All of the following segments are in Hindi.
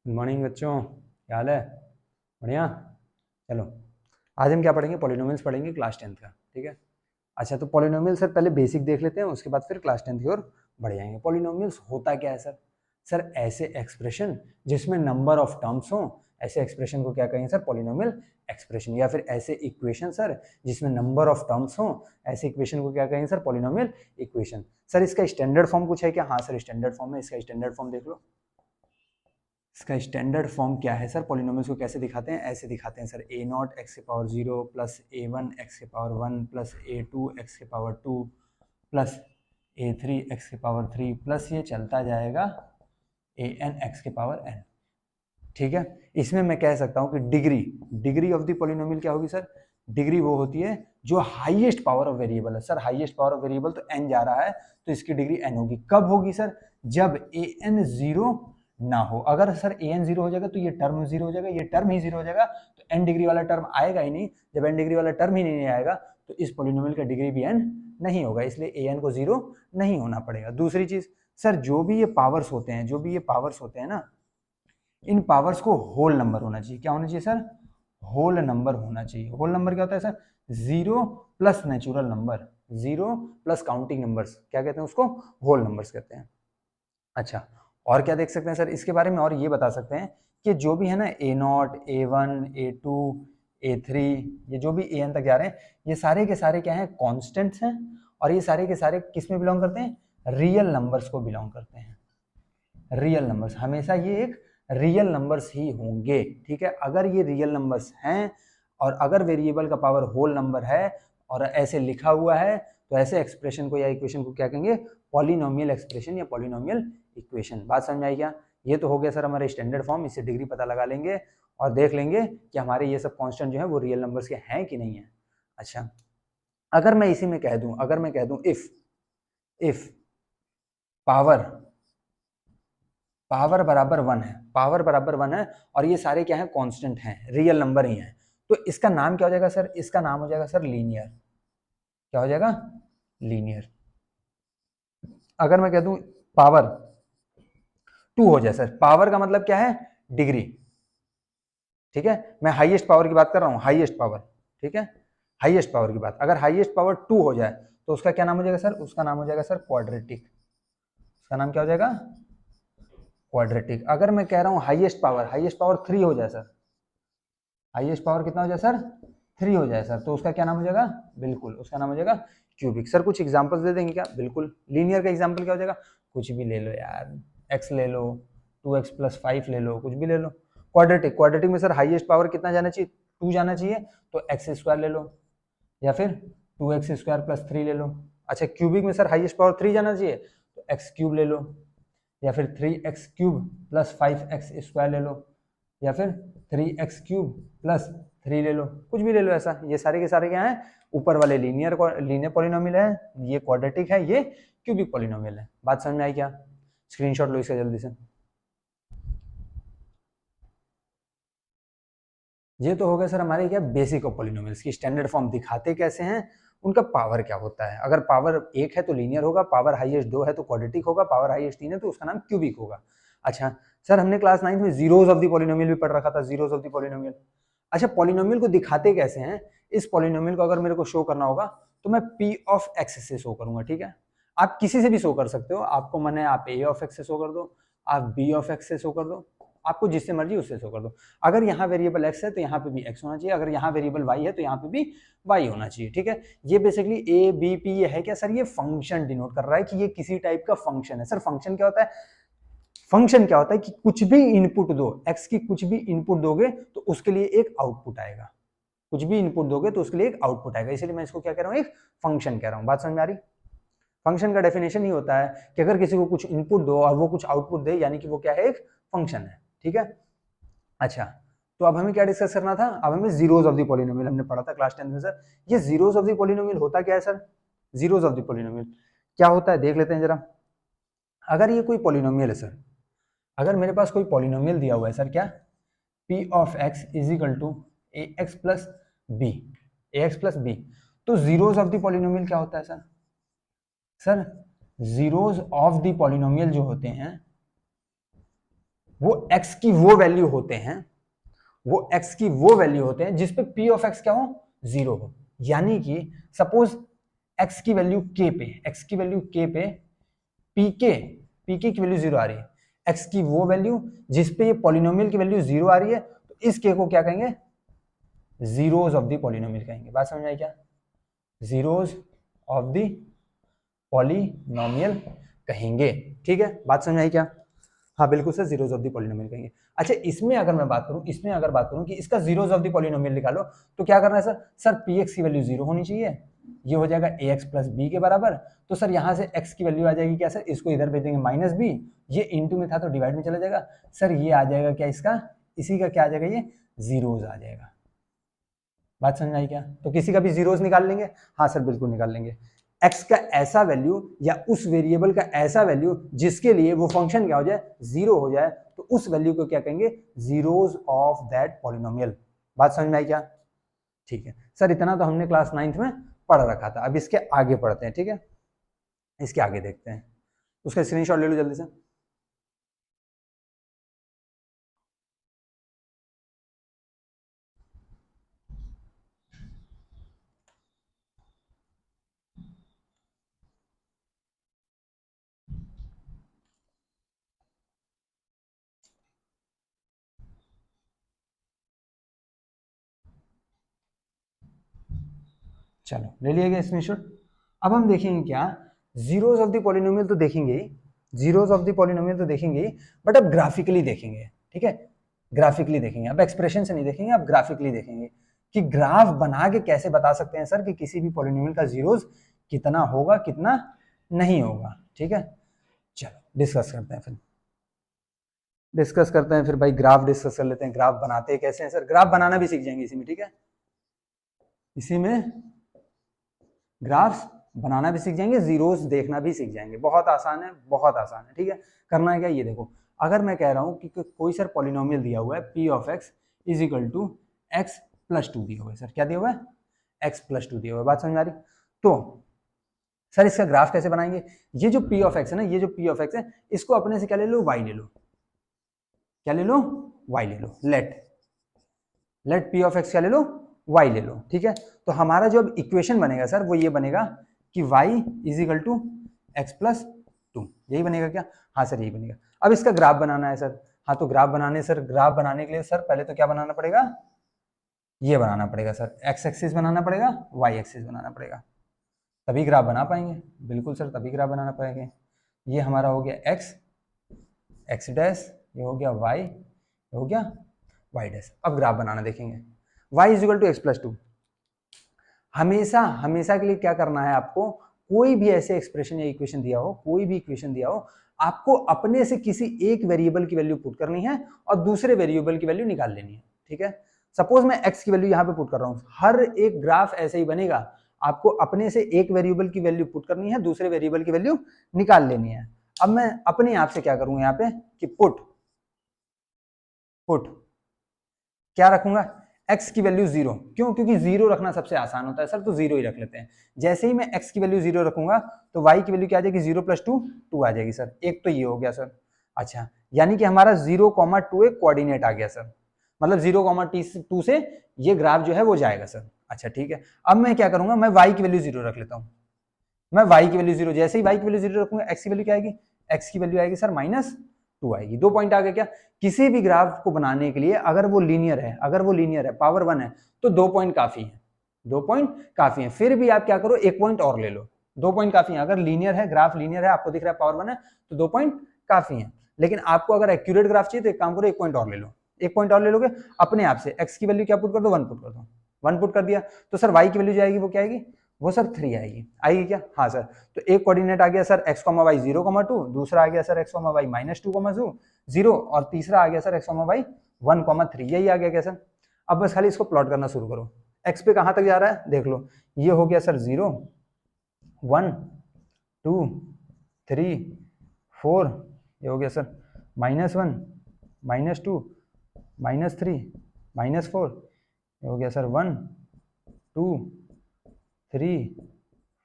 गुड मॉर्निंग बच्चों, क्या हाल है? बढ़िया। चलो, आज हम क्या पढ़ेंगे? पॉलिनोमियल्स पढ़ेंगे क्लास 10th का। ठीक है। अच्छा, तो पॉलिनोमियल सर पहले बेसिक देख लेते हैं, उसके बाद फिर क्लास 10th की ओर बढ़ जाएंगे। पॉलिनोमियल्स होता क्या है सर? सर ऐसे एक्सप्रेशन जिसमें नंबर ऑफ टर्म्स हो, ऐसे एक्सप्रेशन को क्या कहेंगे सर? Polynomial expression. या फिर ऐसे इक्वेशन सर जिसमें नंबर ऑफ टर्म्स हो, ऐसे इक्वेशन को क्या कहेंगे सर? Polynomial equation. सर इसका स्टैंडर्ड फॉर्म कुछ है क्या? हाँ सर, स्टैंडर्ड फॉर्म है। इसका स्टैंडर्ड फॉर्म देख लो। इसका स्टैंडर्ड फॉर्म क्या है सर? पॉलिनोमियल्स को कैसे दिखाते हैं? ऐसे दिखाते हैं सर, ए नॉट एक्स के power 0 plus a one x के power 1 plus a two x के power 2 plus a three x के पावर 3 प्लस ये चलता जाएगा ए एन एक्स के पावर एन। ठीक है। इसमें मैं कह सकता हूं कि डिग्री ऑफ द पॉलिनोमियल क्या होगी सर? डिग्री वो होती है जो हाईएस्ट पावर ऑफ वेरिएबल है। Sir highest power of variable तो एन जा रहा है, तो इसकी डिग्री एन होगी। कब होगी सर? जब ए एन जीरो ना हो। अगर सर ए एन जीरो हो जाएगा तो ये टर्म जीरो हो जाएगा, ये टर्म ही जीरो हो जाएगा, तो एन डिग्री वाला टर्म आएगा ही नहीं। जब एन डिग्री वाला टर्म ही नहीं आएगा तो इस पॉलिनोमियल का डिग्री भी एन नहीं होगा, इसलिए ए एन को जीरो नहीं होना पड़ेगा। दूसरी चीज सर, जो भी ये पावर्स होते हैं ना, इन पावर्स को होल नंबर होना चाहिए। क्या होना चाहिए सर? होल नंबर होना चाहिए। होल नंबर क्या होता है sir? Zero plus natural number, zero plus counting numbers, क्या कहते हैं उसको? होल नंबर्स कहते हैं। अच्छा, और क्या देख सकते हैं सर इसके बारे में? और ये बता सकते हैं कि जो भी है ना, A nought, A one, A two, A three, ये जो भी ए एन तक जा रहे हैं, ये सारे के सारे क्या हैं? कॉन्स्टेंट्स हैं। और ये सारे के सारे किस में बिलोंग करते हैं? रियल नंबर्स को बिलोंग करते हैं। रियल नंबर्स, हमेशा ये एक रियल नंबर्स ही होंगे। ठीक है। अगर ये रियल नंबर्स हैं और अगर वेरिएबल का पावर होल नंबर है और ऐसे लिखा हुआ है, तो ऐसे एक्सप्रेशन को या इक्वेशन को क्या कहेंगे? पॉलिनोमियल एक्सप्रेशन या पॉलिनोमियल इक्वेशन। बात समझ में आई क्या? ये तो हो गया सर हमारे स्टैंडर्ड फॉर्म। इससे डिग्री पता लगा लेंगे और देख लेंगे कि हमारे ये सब कांस्टेंट जो है वो रियल नंबर्स के हैं कि नहीं है। अच्छा, अगर मैं इसी में कह दूं इफ पावर बराबर 1 है, पावर बराबर 1 है और ये सारे क्या है? कांस्टेंट हैं, रियल नंबर ही हैं, तो इसका नाम क्या हो जाएगा सर? इसका नाम हो जाएगा सर लीनियर। क्या हो जाएगा? लीनियर। अगर मैं कह दूं पावर 2 हो जाए सर, पावर का मतलब क्या है? डिग्री। ठीक है, मैं हाईएस्ट पावर की बात कर रहा हूं, हाईएस्ट पावर। ठीक है, हाईएस्ट पावर की बात। अगर हाईएस्ट पावर 2 हो जाए तो उसका क्या नाम हो जाएगा सर? उसका नाम हो जाएगा सर क्वाड्रेटिक। उसका नाम क्या हो जाएगा? क्वाड्रेटिक। अगर मैं कह रहा हूं हाईएस्ट पावर 3 हो जाए सर, हाईएस्ट पावर कितना हो जाए सर? 3 हो जाए सर, तो उसका क्या नाम हो जाएगा? बिल्कुल, उसका नाम हो जाएगा क्यूबिक। सर कुछ एग्जांपल्स दे देंगे क्या? बिल्कुल। लीनियर का एग्जांपल क्या हो जाएगा? कुछ भी ले लो यार, x ले लो, 2x प्लस 5 ले लो, कुछ भी ले लो। क्वाड्रेटिक में सर हाईएस्ट पावर कितना जाना चाहिए? 2 जाना चाहिए, तो एक्स स्क्वायर ले लो, या फिर 2x स्क्वायर प्लस 3 ले लो। अच्छा, क्यूबिक में सर हाईएस्ट पावर 3 जाना चाहिए, तो एक्स क्यूब ले लो, या फिर 3x cube plus 5x square ले लो, या फिर 3x क्यूब प्लस 3 ले लो, कुछ भी ले लो ऐसा। ये सारे के सारे क्या है? ऊपर वाले लीनियर पॉलिनोमियल है, ये क्वाड्रेटिक है, ये क्यूबिक पॉलिनोमियल है। बात समझ में आई क्या? स्क्रीनशॉट लो इसका जल्दी से। ये तो हो गया सर हमारे क्या? बेसिक ऑफ पॉलिनोमियल्स की स्टैंडर्ड फॉर्म दिखाते कैसे हैं, उनका पावर क्या होता है। अगर पावर 1 है तो लीनियर होगा, पावर हाईएस्ट 2 है तो क्वाड्रेटिक होगा, पावर हाईएस्ट 3 है तो उसका नाम क्यूबिक होगा। अच्छा सर, हमने क्लास 9 में जीरोस ऑफ द पॉलिनोमियल भी पढ़ रखा था, जीरोस ऑफ द पॉलिनोमियल। अच्छा, पॉलिनोमियल को दिखाते कैसे हैं? इस पॉलिनोमियल को अगर मेरे को शो करना होगा तो मैं पी ऑफ एक्स से शो करूंगा। ठीक है, आप किसी से भी शो कर सकते हो, आपको मन है आप ए ऑफ एक्स से शो कर दो, आप बी ऑफ एक्स से शो कर दो, आपको जिससे मर्जी उससे शो कर दो। अगर यहाँ वेरिएबल x है तो यहाँ पे भी x होना चाहिए, अगर यहाँ वेरिएबल y है तो यहाँ पे भी y होना चाहिए। ठीक है, ये बेसिकली a b p ये है क्या सर? ये फंक्शन डिनोट कर रहा है कि ये किसी टाइप का फंक्शन है। सर फंक्शन क्या होता है? फंक्शन क्या होता है कि कुछ भी इनपुट दो, x की कुछ भी इनपुट दोगे तो उसके लिए एक आउटपुट आएगा, कुछ भी इनपुट दोगे तो उसके लिए एक आउटपुट आएगा, इसलिए मैं इसको क्या कह रहा हूँ? एक फंक्शन कह रहा हूँ। बात समझ में आ रही? फंक्शन का डेफिनेशन ही होता है कि अगर किसी को कुछ इनपुट दो और वो कुछ आउटपुट दे, यानी कि वो क्या है? एक फंक्शन है। ठीक है। अच्छा, तो अब हमें क्या डिस्कस करना था? अब हमें जीरोस ऑफ द पॉलिनोमियल हमने पढ़ा था क्लास 10 में सर। ये जीरोस ऑफ द पॉलिनोमियल होता क्या है sir? Zeros of the polynomial क्या होता है देख लेते हैं जरा। अगर ये कोई पॉलिनोमियल है सर, अगर मेरे पास कोई पॉलिनोमियल दिया हुआ है सर, क्या? p of x is equal to a x plus b, a x plus b, तो जीरोस ऑफ द पॉलिनोमियल क्या होता है सर? Sir zeros of the polynomial जो होते हैं वो x की वो वैल्यू होते हैं, वो x की वो वैल्यू होते हैं जिसपे p ऑफ x क्या हो, 0 हो। यानी कि सपोज x की वैल्यू k पे, x की वैल्यू k पे pk की वैल्यू 0 आ रही है, x की वो वैल्यू जिसपे ये पॉलिनोमियल की वैल्यू 0 आ रही है, तो इस k को क्या कहेंगे, जीरोज ऑफ द पॉलिनोमियल कहेंगे। बात समझ आई क्या, जीरोज ऑफ द पॉलिनोमियल कहेंगे। ठीक है, बात समझ आई क्या, हाँ बिल्कुल sir, zeros of the polynomial कहेंगे। अच्छा, इसमें अगर मैं बात करूं, इसमें अगर बात करूं कि इसका जीरोज ऑफ द पॉलिनोमियल निकालो, तो क्या करना है सर, सर px की वैल्यू 0 होनी चाहिए, ये हो जाएगा ax प्लस बी के बराबर। तो सर यहां से x की वैल्यू आ जाएगी क्या सर, इसको इधर भेजेंगे माइनस बी, ये इंटू में था तो डिवाइड में चला जाएगा सर, ये आ जाएगा क्या इसका, इसी का क्या आ जाएगा, ये जीरोज आ जाएगा। बात समझ आई क्या, तो किसी का भी जीरोज निकाल लेंगे, हाँ सर बिल्कुल निकाल लेंगे। x का ऐसा वैल्यू या उस वेरिएबल का ऐसा वैल्यू जिसके लिए वो फंक्शन क्या हो जाए, 0 हो जाए, तो उस वैल्यू को क्या कहेंगे, जीरोज ऑफ दैट पॉलिनोमियल। बात समझ में आई क्या, ठीक है सर, इतना तो हमने क्लास 9th में पढ़ रखा था। अब इसके आगे पढ़ते हैं, ठीक है, इसके आगे देखते हैं, उसका स्क्रीनशॉट ले लो जल्दी से। चलो ले लिया गया स्क्रीनशॉट। अब हम देखेंगे क्या, जीरोस ऑफ द पॉलिनोमियल तो देखेंगे ही, जीरोस ऑफ द पॉलिनोमियल तो देखेंगे ही, बट अब ग्राफिकली देखेंगे। ठीक है, ग्राफिकली देखेंगे, अब एक्सप्रेशन से नहीं देखेंगे, अब ग्राफिकली देखेंगे कि ग्राफ बना के कैसे बता सकते हैं सर कि किसी भी पॉलिनोमियल का जीरोस कितना होगा कितना नहीं होगा। ठीक है, चलो डिस्कस करते हैं, फिर डिस्कस करते हैं, फिर भाई ग्राफ डिस्कस कर लेते हैं, ग्राफ बनाते कैसे हैं सर, ग्राफ बनाना भी सीख जाएंगे इसी में। ठीक है, इसी में ग्राफ्स बनाना भी सीख जाएंगे, जीरोस देखना भी सीख जाएंगे, बहुत आसान है, बहुत आसान है। ठीक है, करना है क्या, ये देखो, अगर मैं कह रहा हूं कि कोई सर पॉलिनोमियल दिया हुआ है p of x is equal to x plus 2 दिया हुआ है, सर क्या दिया हुआ है, x प्लस 2 दिया हुआ है। बात समझ आ रही, तो सर इसका ग्राफ कैसे बनाएंगे, ये जो p ऑफ x है ना, ये जो p ऑफ x है, इसको अपने से क्या ले लो, y ले लो, क्या ले लो, y ले लो, लेट p ऑफ x क्या ले लो, y ले लो। ठीक है, तो हमारा जो अब इक्वेशन बनेगा सर वो ये बनेगा कि y is equal to x plus 2, यही बनेगा क्या, हाँ सर यही बनेगा। अब इसका ग्राफ बनाना है सर, हाँ तो ग्राफ बनाने सर, ग्राफ बनाने के लिए सर पहले तो क्या बनाना पड़ेगा, ये बनाना पड़ेगा सर, एक्स एक्सिस बनाना पड़ेगा, वाई एक्सिस बनाना पड़ेगा, तभी ग्राफ बना पाएंगे। बिल्कुल सर, तभी ग्राफ बनाना पाएंगे। ये हमारा हो गया एक्स, एक्स डैश, ये हो गया वाई, ये हो गया वाई डैश। अब ग्राफ बनाना देखेंगे, y is equal to x plus 2। हमेशा हमेशा के लिए क्या करना है आपको, कोई भी ऐसे एक्सप्रेशन या इक्वेशन दिया हो, कोई भी इक्वेशन दिया हो, आपको अपने से किसी एक वेरिएबल की वैल्यू पुट करनी है और दूसरे वेरिएबल की वैल्यू निकाल लेनी है। ठीक है, सपोज मैं x की वैल्यू यहां पे पुट कर रहा हूं, हर एक ग्राफ ऐसे ही बनेगा, आपको अपने से एक वेरिएबल की वैल्यू पुट करनी है, दूसरे वेरिएबल की वैल्यू निकाल लेनी है। अब मैं अपने आप से क्या करूंगा यहाँ पे कि पुट पुट क्या रखूंगा, x की वैल्यू 0, क्यों, क्योंकि 0 रखना सबसे आसान होता है सर, तो 0 ही रख लेते हैं। जैसे ही मैं x की वैल्यू 0 रखूंगा तो y की वैल्यू क्या आ जाएगी, 0 प्लस 2 2 आ जाएगी सर, एक तो ये हो गया सर। अच्छा, यानी कि हमारा 0,2 एक कोऑर्डिनेट आ गया सर, मतलब 0,2 से ये ग्राफ जो है वो जाएगा सर। अच्छा ठीक है, अब मैं क्या करूंगा, मैं y की वैल्यू 0 रख लेता हूँ, मैं y की वैल्यू 0, जैसे ही y की वैल्यू 0 रखूंगा x की वैल्यू क्या आएगी, x की वैल्यू आएगी सर -2 आएगी। 2 पॉइंट आ गए क्या, किसी भी ग्राफ को बनाने के लिए अगर वो लीनियर है, अगर वो लीनियर है, पावर 1 है, तो 2 पॉइंट काफी है, 2 पॉइंट काफी है। फिर भी आप क्या करो, 1 पॉइंट और ले लो, 2 पॉइंट काफी है। अगर लीनियर है, ग्राफ लीनियर है, आपको दिख रहा है पावर 1 है, तो 2 पॉइंट काफी है। लेकिन आपको अगर एक्यूरेट ग्राफ चाहिए तो एक काम करो, 1 पॉइंट और ले लो, 1 पॉइंट और ले लोगे, अपने आप से x की वैल्यू क्या पुट कर दो, 1 पुट कर दो, 1 पुट कर दिया, तो सर y की वैल्यू जो आएगी वो क्या आएगी, वो सर 3 आएगी, आएगी क्या, हाँ सर। तो एक कोऑर्डिनेट आ गया सर x, y 0,2, दूसरा आ गया सर x, y -2,2 0, और तीसरा आ गया सर x, y 1,3, यही आ गया क्या सर। अब बस खाली इसको प्लॉट करना शुरू करो, x पे कहां तक जा रहा है देख लो, ये हो गया सर 0 1 2 3 4, ये हो गया सर -1 -2 -3 -4, ये हो गया सर 1 2 3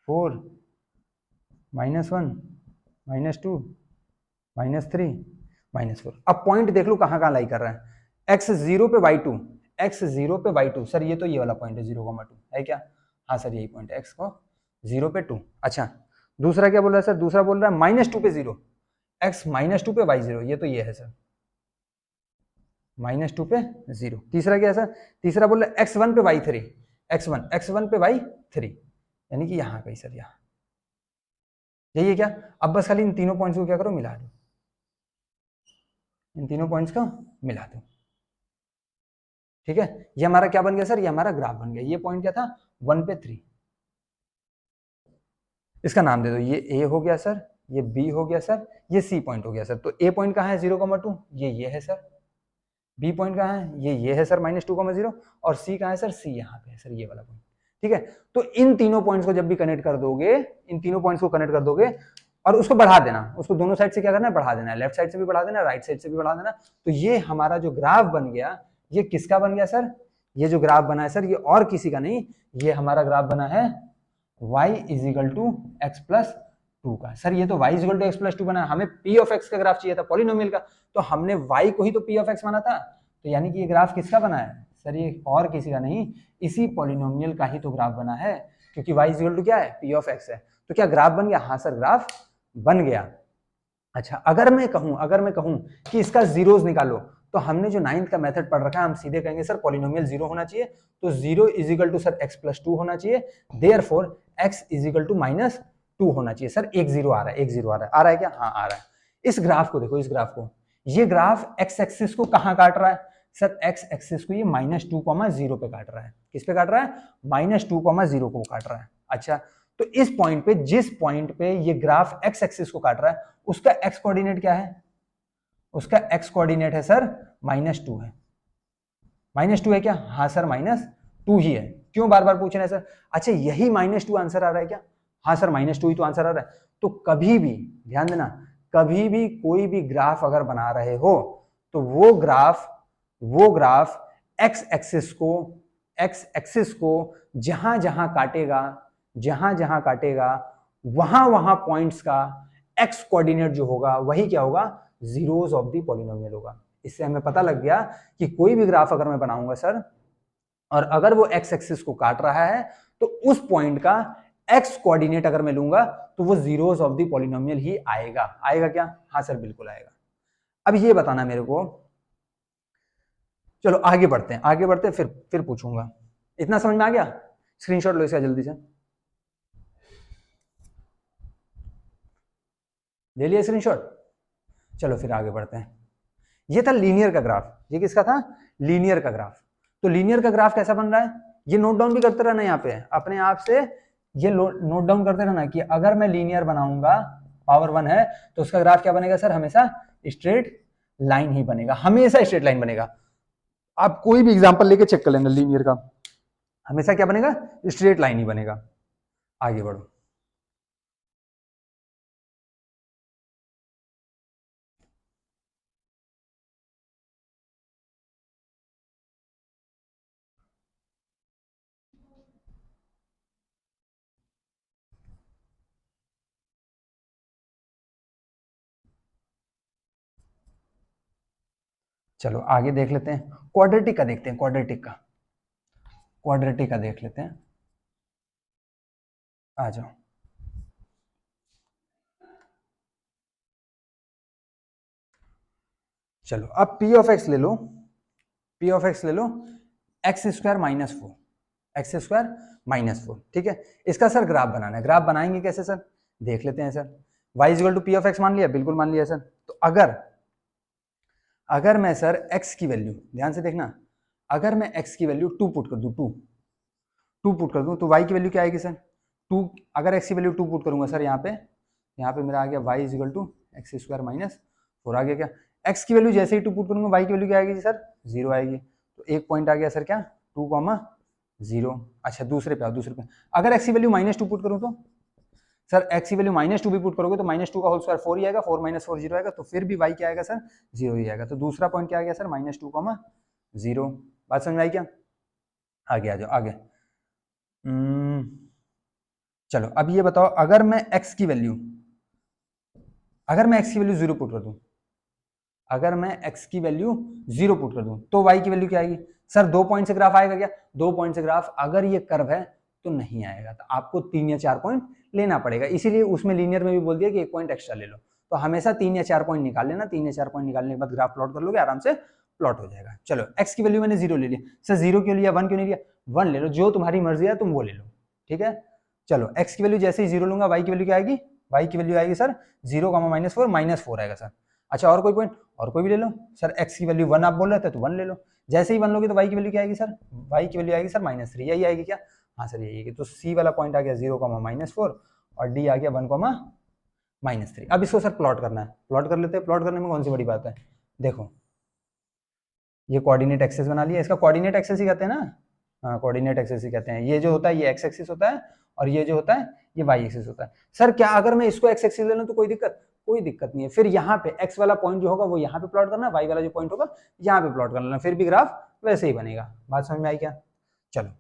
4 -1 -2 -3 -4। अब पॉइंट देख लो कहाँ कहाँ लाई कर रहा है, x0 पे y2, x0 पे y2, सर ये तो ये वाला पॉइंट है 0,2 है क्या? हाँ सर यही पॉइंट है, x को 0 पे 2। अच्छा दूसरा क्या बोल रहा है सर? दूसरा बोल रहा है -2 पे 0, x -2 पे y0, ये तो ये है सर, -2 पे 0। तीसरा क्या है सर? तीसरा बोल रहा है x1 पे y3, x1 पे y3, यानी कि यहाँ कहीं सर, यहाँ यही है क्या? अब बस खाली इन तीनों पॉइंट्स को क्या करो, मिला दो, इन तीनों पॉइंट्स को मिला दो, ठीक है? ये हमारा क्या बन गया सर? ये हमारा ग्राफ बन गया। ये पॉइंट क्या था? 1 पे 3। इसका नाम दे दो, ये ए हो गया सर, ये बी हो गया सर, ये सी पॉइंट हो गया सर। तो ए पॉइंट कहाँ है 0,2, ये है सर। बी पॉइंट कहाँ है? ये है सर -2,0। और सी कहाँ है सर? सी यहाँ पे है सर, ये वाला पॉइंट, ठीक है? तो इन तीनों पॉइंट्स को जब भी कनेक्ट कर दोगे, इन तीनों पॉइंट्स को कनेक्ट कर दोगे और उसको बढ़ा देना, उसको दोनों साइड से क्या करना है? बढ़ा देना है, लेफ्ट साइड से भी बढ़ा देना, राइट साइड से भी बढ़ा देना। तो ये हमारा जो ग्राफ बन गया, ये किसका बन गया सर? ये जो ग्राफ बना है सर, ये और किसी का नहीं, ये हमारा ग्राफ बना है y = x+2 का। सर ये तो y = x+2 बना है, हमें p ऑफ x का ग्राफ चाहिए था, पॉलिनोमियल का, तो हमने y को ही तो p ऑफ x माना था। तो यानी कि ये ग्राफ किसका बना है सर? ये और किसी का नहीं, इसी पॉलिनोमियल का ही तो ग्राफ बना है, क्योंकि y = क्या है? p ऑफ x है। तो क्या ग्राफ बन गया? हाँ सर ग्राफ बन गया। अच्छा अगर मैं कहूं कि इसका जीरोस निकालो, तो हमने जो 9th का मेथड पढ़ रखा है, हम सीधे कहेंगे सर पॉलिनोमियल 0 होना चाहिए, तो 0 = सर x+2 होना चाहिए, देयरफॉर x = -2 होना चाहिए। सर एक जीरो आ रहा है, एक जीरो आ रहा है क्या? हाँ आ रहा है। इस ग्राफ को देखो, इस ग्राफ को, ये ग्राफ x एक्सिस को कहाँ काट रहा है सर? x एक्सिस को ये -2,0 पे काट रहा है। किस पे काट रहा है? -2,0 को काट रहा है। अच्छा तो इस पॉइंट पे, जिस पॉइंट पे ये ग्राफ x एक्सिस को काट रहा है, उसका x कोऑर्डिनेट क्या है? उसका x कोऑर्डिनेट है सर -2 है। -2 है क्या? हाँ सर -2 ही है। क्यों बार बार पूछ रहे हैं सर? अच्छा यही -2 आंसर आ रहा है क्या? हाँ सर -2 ही तो आंसर आ रहा है। तो कभी भी ध्यान देना, कभी भी कोई भी ग्राफ अगर बना रहे हो, तो वो ग्राफ x एक्सिस को जहां जहां काटेगा वहां पॉइंट्स का x कोऑर्डिनेट जो होगा वही क्या होगा? जीरोस ऑफ द पॉलिनोमियल होगा। इससे हमें पता लग गया कि कोई भी ग्राफ अगर मैं बनाऊंगा सर, और अगर वो x एक्सिस को काट रहा है, तो उस पॉइंट का x कोऑर्डिनेट अगर मैं लूंगा, तो वो जीरोस ऑफ द पॉलिनोमियल ही आएगा। आएगा क्या? हाँ सर बिल्कुल आएगा। अब ये बताना मेरे को, चलो आगे बढ़ते हैं, फिर पूछूंगा। इतना समझ में आ गया? स्क्रीनशॉट लो इसका जल्दी से, ले लिया स्क्रीनशॉट? चलो फिर आगे बढ़ते हैं। ये था लीनियर का ग्राफ। ये किसका था? लीनियर का ग्राफ। तो लीनियर का ग्राफ कैसा बन रहा है? ये नोट डाउन भी करते रहना, यहाँ पे अपने आप से ये नोट डाउन करते रहना कि अगर मैं लीनियर बनाऊंगा, पावर 1 है, तो उसका ग्राफ क्या बनेगा सर? हमेशा स्ट्रेट लाइन ही बनेगा, हमेशा स्ट्रेट लाइन बनेगा। आप कोई भी एग्जांपल लेके चेक कर लेना, लीनियर का हमेशा क्या बनेगा? स्ट्रेट लाइन ही बनेगा। आगे बढ़ो। चलो आगे देख लेते हैं, क्वाड्रेटिक का देखते हैं, क्वाड्रेटिक का देख लेते हैं। आ जाओ। चलो अब p ऑफ x ले लो, x² - 4, ठीक है? इसका सर ग्राफ बनाना है। ग्राफ बनाएंगे कैसे सर? देख लेते हैं sir. y = p of x मान लिया, बिल्कुल मान लिया सर। तो अगर मैं सर x की वैल्यू, ध्यान से देखना, अगर मैं x की वैल्यू 2 पुट कर दूं, 2 पुट कर दूं, तो y की वैल्यू क्या आएगी सर? 2। अगर x की वैल्यू 2 पुट करूंगा सर, यहाँ पे मेरा आ गया y = x² - 4 आ गया क्या? x की वैल्यू जैसे ही 2 पुट करूंगा, y की वैल्यू क्या आएगी सर? 0 आएगी। तो एक पॉइंट आ गया सर क्या? 2, 0। अच्छा दूसरे पे आओ, अगर x की वैल्यू -2 पुट करूं, तो सर x की वैल्यू -2 भी पुट करोगे तो -2 का होल स्क्वायर 4 ही आएगा, 4 - 4 0 आएगा, तो फिर भी y क्या आएगा सर? 0 ही आएगा। तो दूसरा पॉइंट क्या आ गया सर? -2, 0। बात समझ में आई क्या? आगे आ जाओ, आगे। चलो अब ये बताओ, अगर मैं x की वैल्यू 0 पुट कर दूं, अगर मैं x की वैल्यू 0 पुट कर दूं तो y की वैल्यू क्या आएगी? सर 2 पॉइंट से ग्राफ आएगा क्या? 2 पॉइंट से ग्राफ अगर ये कर्व है तो नहीं आएगा, तो आपको 3 या 4 पॉइंट लेना पड़ेगा। इसीलिए उसमें लीनियर में भी बोल दिया कि 1 पॉइंट एक्स्ट्रा ले लो। तो हमेशा 3 या 4 पॉइंट निकाल लेना, 3 या 4 पॉइंट निकालने के बाद ग्राफ प्लॉट कर लोगे, आराम से प्लॉट हो जाएगा। चलो x की वैल्यू मैंने 0 ले ली। सर 0 क्यों लिया, 1 क्यों नहीं लिया? 1 ले लो, जो तुम्हारी मर्जी है तुम वो ले लो, ठीक है। चलो x की वैल्यू जैसे ही 0 लूंगा, y की वैल्यू क्या आएगी? y की वैल्यू आएगी सर 0, -4, -4 आएगा सर। अच्छा और कोई पॉइंट? और कोई भी ले लो सर। x की वैल्यू 1 आप बोल रहे थे तो 1 ले लो। जैसे ही 1 लोगे तो y की वैल्यू क्या आएगी सर? y की वैल्यू आएगी सर -3, यही आएगी क्या? हाँ सर यही आएगी। तो c वाला पॉइंट आ गया 0, -4 और d आ गया 1, -3। अब इसको सर प्लॉट करना है, प्लॉट कर लेते हैं। प्लॉट करने में कौन सी बड़ी बात है? देखो ये कोऑर्डिनेट एक्सिस बना लिया, इसका कोऑर्डिनेट एक्सिस ही कहते हैं ना, हाँ कोऑर्डिनेट एक्सिस ही कहते हैं। ये जो होता है ये x एक्सिस होता है और ये जो होता है ये y एक्सिस होता है। सर क्या अगर मैं इसको x एक्सिस ले लूं तो कोई दिक्कत? कोई दिक्कत नहीं है। फिर यहाँ पे x वाला पॉइंट जो होगा वो यहाँ पे प्लॉट करना, y वाला जो पॉइंट होगा यहाँ पे प्लॉट कर लेना, फिर भी ग्राफ वैसे ही बनेगा। बात समझ में आई क्या? चलो,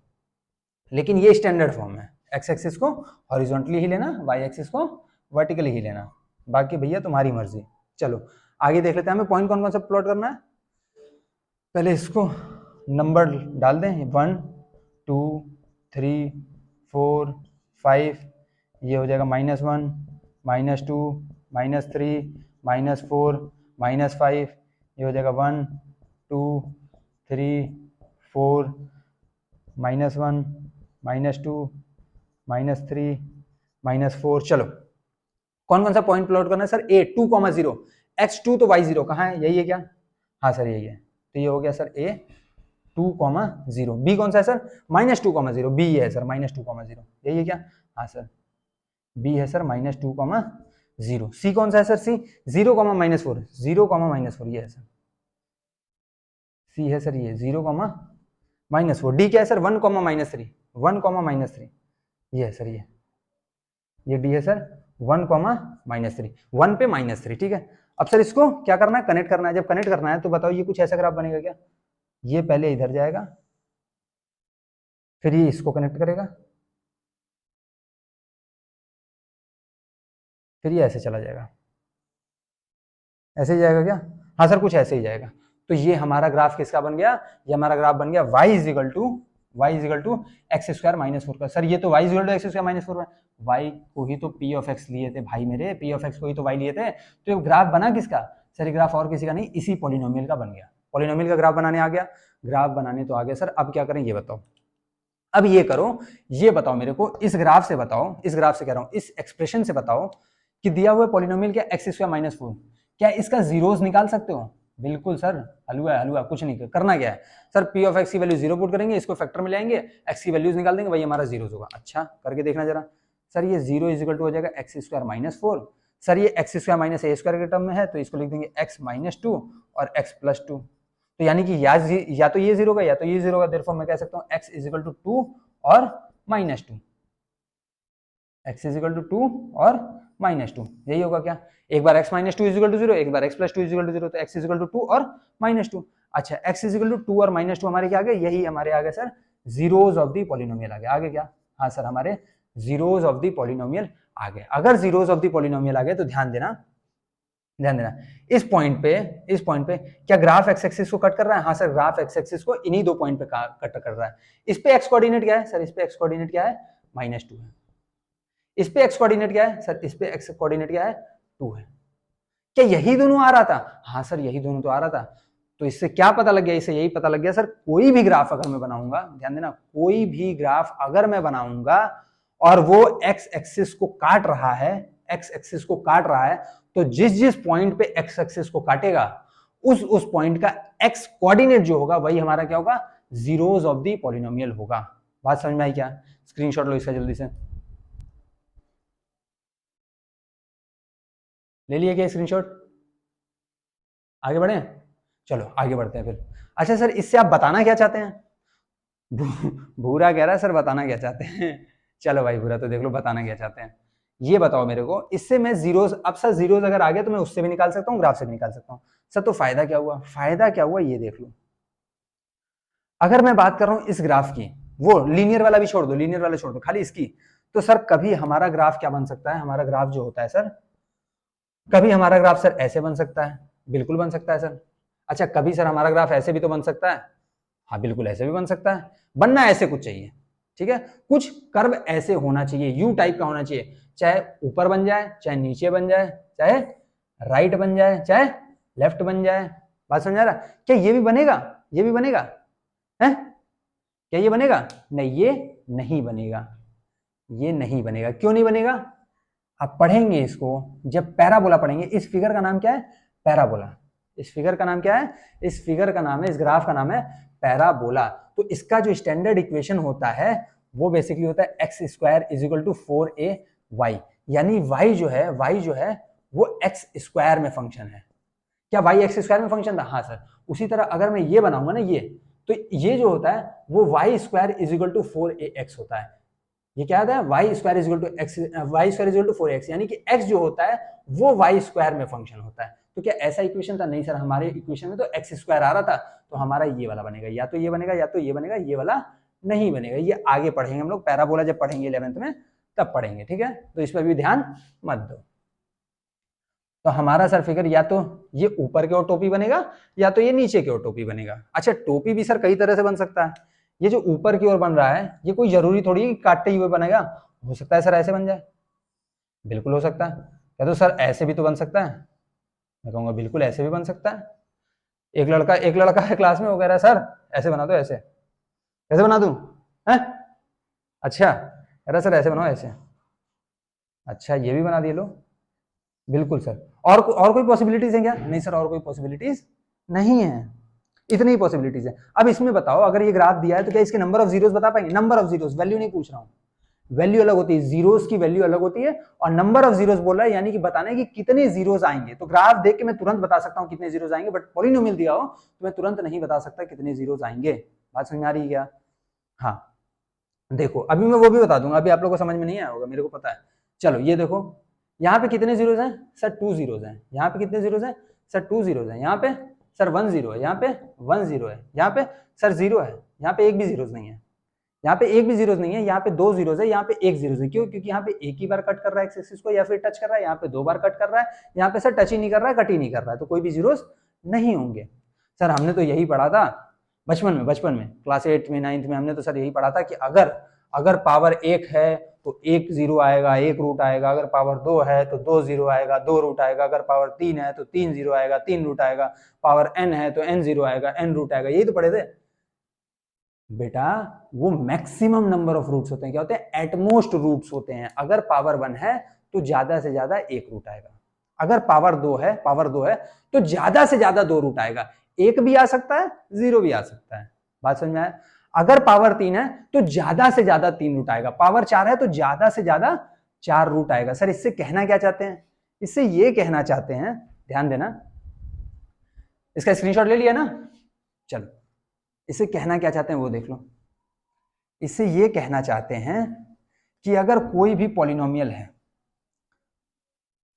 लेकिन ये स्टैंडर्ड फॉर्म है, x एक्सिस को हॉरिजॉन्टली ही लेना, y एक्सिस को वर्टिकली ही लेना, बाकी भैया तुम्हारी मर्जी। चलो आगे देख लेते हैं, हमें पॉइंट कौन कौन सा प्लॉट करना है। पहले इसको नंबर डाल दें, 1 2 3 4 5, ये हो जाएगा -1 -2 -3 -4 -5, ये हो जाएगा 1 2 3 4 -1 -2 -3 -4। चलो कौन कौन सा पॉइंट प्लॉट करना है सर? a 2, 0, x2 तो y0 कहाँ है? यही है क्या? हाँ सर यही है। तो ये हो गया सर a 2, 0। b कौन सा है सर? -2, 0। b है सर -2, 0, यही है क्या? हाँ सर b है सर -2, 0। c कौन सा है सर? c 0, -4, 0, -4, ये है सर c है सर, ये 0, -4। d क्या है सर? 1, -3, 1, -3, ये है सर, ये d है सर 1, -3, 1 पे -3, ठीक है। अब सर इसको क्या करना है? कनेक्ट करना है। जब कनेक्ट करना है तो बताओ ये कुछ ऐसा ग्राफ बनेगा क्या? ये पहले इधर जाएगा, फिर ये इसको कनेक्ट करेगा, फिर ये ऐसे चला जाएगा, ऐसे ही जाएगा क्या? हाँ सर कुछ ऐसे ही जाएगा। तो ये हमारा ग्राफ किसका बन गया? ये हमारा ग्राफ बन गया y is equal to x² -4 का। सर ये तो y is equal to x² -4 है, y को ही तो p ऑफ x लिए थे भाई मेरे, p ऑफ x को ही तो y लिए थे। तो ये ग्राफ बना किसका? सर ये ग्राफ और किसी का नहीं, इसी पॉलिनोमियल का बन गया। पॉलिनोमियल का ग्राफ बनाने आ गया, ग्राफ बनाने तो आ गया सर। अब क्या करें ये बताओ, अब ये करो, ये बताओ मेरे को, इस ग्राफ से बताओ, इस ग्राफ से कह रहा हूं, इस एक्सप्रेशन से बताओ कि दिया हुआ पॉलिनोमियल क्या x² -4, क्या इसका जीरोस निकाल सकते हो? बिल्कुल सर, हलवा हलवा, कुछ नहीं करना। क्या है सर? p ऑफ x की वैल्यू 0 पुट करेंगे, इसको फैक्टर में लाएंगे, x की वैल्यूज निकाल देंगे, वही हमारा जीरोस होगा। अच्छा करके देखना जरा। सर ये 0 इज इक्वल टू हो जाएगा x² -4। सर ये x² -a² के टर्म में है तो इसको लिख देंगे x -2 और x +2। तो यानी कि या तो ये 0 का या तो ये 0 का, देयरफॉर मैं कह सकता हूँ x इज इक्वल टू 2 और -2, x इज इक्वल टू 2 और -2, यही होगा क्या? एक बार x -2 इज इक्वल टू 0, एक बार x +2 इज इक्वल टू 0, तो x इज इक्वल टू 2 और -2। अच्छा x इज इक्वल टू 2 और -2 हमारे क्या आ गए? यही हमारे आ गए sir zeros of the polynomial आ गए। आगे क्या? हाँ सर हमारे जीरोस ऑफ द पॉलिनोमियल आ गए। अगर जीरोस ऑफ द पॉलिनोमियल आ गए तो ध्यान देना, इस पॉइंट पे क्या ग्राफ एक्स एक्सिस को कट कर रहा है? हाँ सर ग्राफ एक्स एक्सिस को इन्हीं 2 पॉइंट पे कट कर रहा है। इस पे एक्स कोऑर्डिनेट क्या है सर? इस पे एक्स कोऑर्डिनेट क्या है? -2 है। इस पे एक्स कोऑर्डिनेट क्या है सर? इस पे एक्स कोऑर्डिनेट क्या है? 2 है। क्या यही दोनों आ रहा था? हाँ सर यही दोनों तो आ रहा था। तो इससे क्या पता लग गया? इससे यही पता लग गया सर, कोई भी ग्राफ अगर मैं बनाऊंगा, ध्यान देना, कोई भी ग्राफ अगर मैं बनाऊंगा और वो एक्स एक्सिस को काट रहा है, एक्स एक्सिस को काट रहा है, तो जिस जिस पॉइंट पे एक्स एक्सिस को काटेगा उस पॉइंट का एक्स कोऑर्डिनेट जो होगा वही हमारा क्या होगा? जीरोस ऑफ द पॉलिनोमियल होगा। बात समझ में आई क्या? स्क्रीनशॉट लो इसका जल्दी से। ले लिए क्या स्क्रीनशॉट? आगे बढ़े? चलो आगे बढ़ते हैं फिर। अच्छा सर इससे आप बताना क्या चाहते हैं? भूरा कह रहा है सर बताना क्या चाहते हैं? चलो भाई भूरा तो देख लो बताना क्या चाहते हैं, ये बताओ मेरे को। इससे मैं जीरोस, अब सर जीरोस अगर आ गया तो मैं उससे भी निकाल सकता हूँ, ग्राफ से भी निकाल सकता हूँ। सर तो फायदा क्या हुआ? फायदा क्या हुआ ये देख लो। अगर मैं बात कर रहा हूं इस ग्राफ की, वो लीनियर वाला भी छोड़ दो, लीनियर वाला छोड़ दो, खाली इसकी, तो सर कभी हमारा ग्राफ क्या बन सकता है? हमारा ग्राफ जो होता है सर, कभी हमारा ग्राफ सर ऐसे बन सकता है, बिल्कुल बन सकता है सर। अच्छा कभी सर हमारा ग्राफ ऐसे भी तो बन सकता है, हाँ बिल्कुल ऐसे भी बन सकता है। बनना ऐसे कुछ चाहिए, ठीक है, कुछ कर्व ऐसे होना चाहिए, यू टाइप का होना चाहिए, चाहे ऊपर बन जाए, चाहे नीचे बन जाए, चाहे राइट बन जाए, चाहे लेफ्ट बन जाए। बात समझ आ रहा? क्या ये भी बनेगा? ये भी बनेगा है? क्या ये बनेगा? नहीं, ये नहीं बनेगा, ये नहीं बनेगा। क्यों नहीं बनेगा? आप पढ़ेंगे इसको, जब पैराबोला पढ़ेंगे। इस फिगर का नाम क्या है? पैराबोला। इस फिगर का नाम क्या है? इस फिगर का नाम है, इस ग्राफ का नाम है पैराबोला। तो इसका जो स्टैंडर्ड इक्वेशन होता है वो बेसिकली होता है x square is equal to 4ay, यानी y जो है वो एक्स स्क्वायर में फंक्शन है। क्या y एक्स स्क्वायर में फंक्शन था? हाँ सर। उसी तरह अगर मैं ये बनाऊंगा ना, ये तो ये जो होता है वो y square is equal to 4ax होता है। ये क्या आता है? y square is equal to x, y square is equal to 4x, यानी कि x जो होता है वो y स्क्वायर में फंक्शन होता है। तो क्या ऐसा इक्वेशन था? नहीं सर, हमारे इक्वेशन में तो एक्स स्क्वायर आ रहा था, तो हमारा ये वाला बनेगा, या तो ये बनेगा या तो ये बनेगा, ये वाला नहीं बनेगा। ये आगे पढ़ेंगे हम लोग, पैराबोला जब पढ़ेंगे 11th में तब पढ़ेंगे, ठीक है? तो इस पर भी ध्यान मत दो। तो हमारा सर फिगर या तो ये ऊपर की ओर टोपी बनेगा या तो ये नीचे की ओर टोपी बनेगा। अच्छा टोपी भी सर कई तरह से बन सकता है। ये जो ऊपर की ओर बन रहा है ये कोई जरूरी थोड़ी है काटते हुए बनेगा, हो सकता है सर ऐसे बन जाए, बिल्कुल हो सकता है। या तो सर ऐसे भी तो बन सकता है, मैं कहूँगा बिल्कुल ऐसे भी बन सकता है। एक लड़का है क्लास में, वो कह रहा है सर ऐसे बना दो, ऐसे कैसे बना दूं? है अच्छा कह रहा सर ऐसे बनाओ, ऐसे। अच्छा ये भी बना दिए लो, बिल्कुल सर। और कोई पॉसिबिलिटीज है क्या? नहीं सर, और कोई पॉसिबिलिटीज नहीं है, इतनी ही पॉसिबिलिटीज है। अब इसमें बताओ, अगर ये ग्राफ दिया है तो क्या इसके नंबर ऑफ जीरोस बता पाएंगे? नंबर ऑफ जीरोस, वैल्यू नहीं पूछ रहा हूं, वैल्यू अलग होती है, जीरोस की वैल्यू अलग होती है, और नंबर ऑफ जीरोस बोल रहा है, यानी कि बताना है कि कितने जीरोस आएंगे। तो ग्राफ देख के मैं तुरंत बता सकता हूं कितने जीरोस आएंगे, बट पॉलिनोमियल दिया हो तो मैं तुरंत नहीं बता सकता कितने जीरोस आएंगे। बात समझ में आ रही है क्या? हाँ देखो, अभी मैं वो भी बता दूंगा, अभी आप लोगों को समझ में नहीं आया होगा, मेरे को पता है। चलो ये देखो, यहाँ पे कितने जीरोस हैं सर? 2 जीरोस हैं। यहाँ पे कितने जीरोस हैं सर? 2 जीरोस हैं। यहाँ पे सर 1 जीरो है, यहाँ पे 1 जीरो है, यहाँ पे सर 0 है, यहाँ पे एक भी जीरोस नहीं है, यहाँ पे एक भी जीरोस नहीं है, यहाँ पे 2 जीरोस है, यहाँ पे एक जीरोस है। क्यों? क्योंकि यहाँ पे एक ही बार कट कर रहा है एक्स एक्सिस को, या फिर टच कर रहा है, यहाँ पे 2 बार कट कर रहा है, यहाँ पे सर टच ही नहीं कर रहा है, कट ही नहीं कर रहा है, तो कोई भी जीरोस नहीं होंगे। सर हमने तो यही पढ़ा था बचपन में क्लास 8 में 9th में, हमने तो सर यही पढ़ा था कि अगर पावर 1 है तो 1 जीरो आएगा, 1 रूट आएगा, अगर पावर 2 है तो 2 जीरो आएगा, 2 रूट आएगा, अगर पावर 3 है तो 3 जीरो आएगा, 3 रूट आएगा, पावर n है तो n जीरो आएगा, n रूट आएगा। यही तो पढ़े थे बेटा। वो मैक्सिमम नंबर ऑफ रूट्स होते हैं, क्या होते हैं? एटमोस्ट रूट्स होते हैं। अगर पावर 1 है तो ज्यादा से ज्यादा 1 रूट आएगा, अगर पावर 2 है तो ज्यादा से ज्यादा 2 रूट आएगा, 1 भी आ सकता है, 0 भी आ सकता है। बात समझ में आया? अगर पावर 3 है तो ज्यादा से ज्यादा 3 रूट आएगा, पावर 4 है तो ज्यादा से ज्यादा 4 रूट आएगा। सर इससे कहना क्या चाहते हैं? इससे ये कहना चाहते हैं, ध्यान देना, इसका स्क्रीनशॉट ले लिया ना? चलो, इससे कहना क्या चाहते हैं वो देख लो। इससे ये कहना चाहते हैं कि अगर कोई भी पॉलिनोमियल है,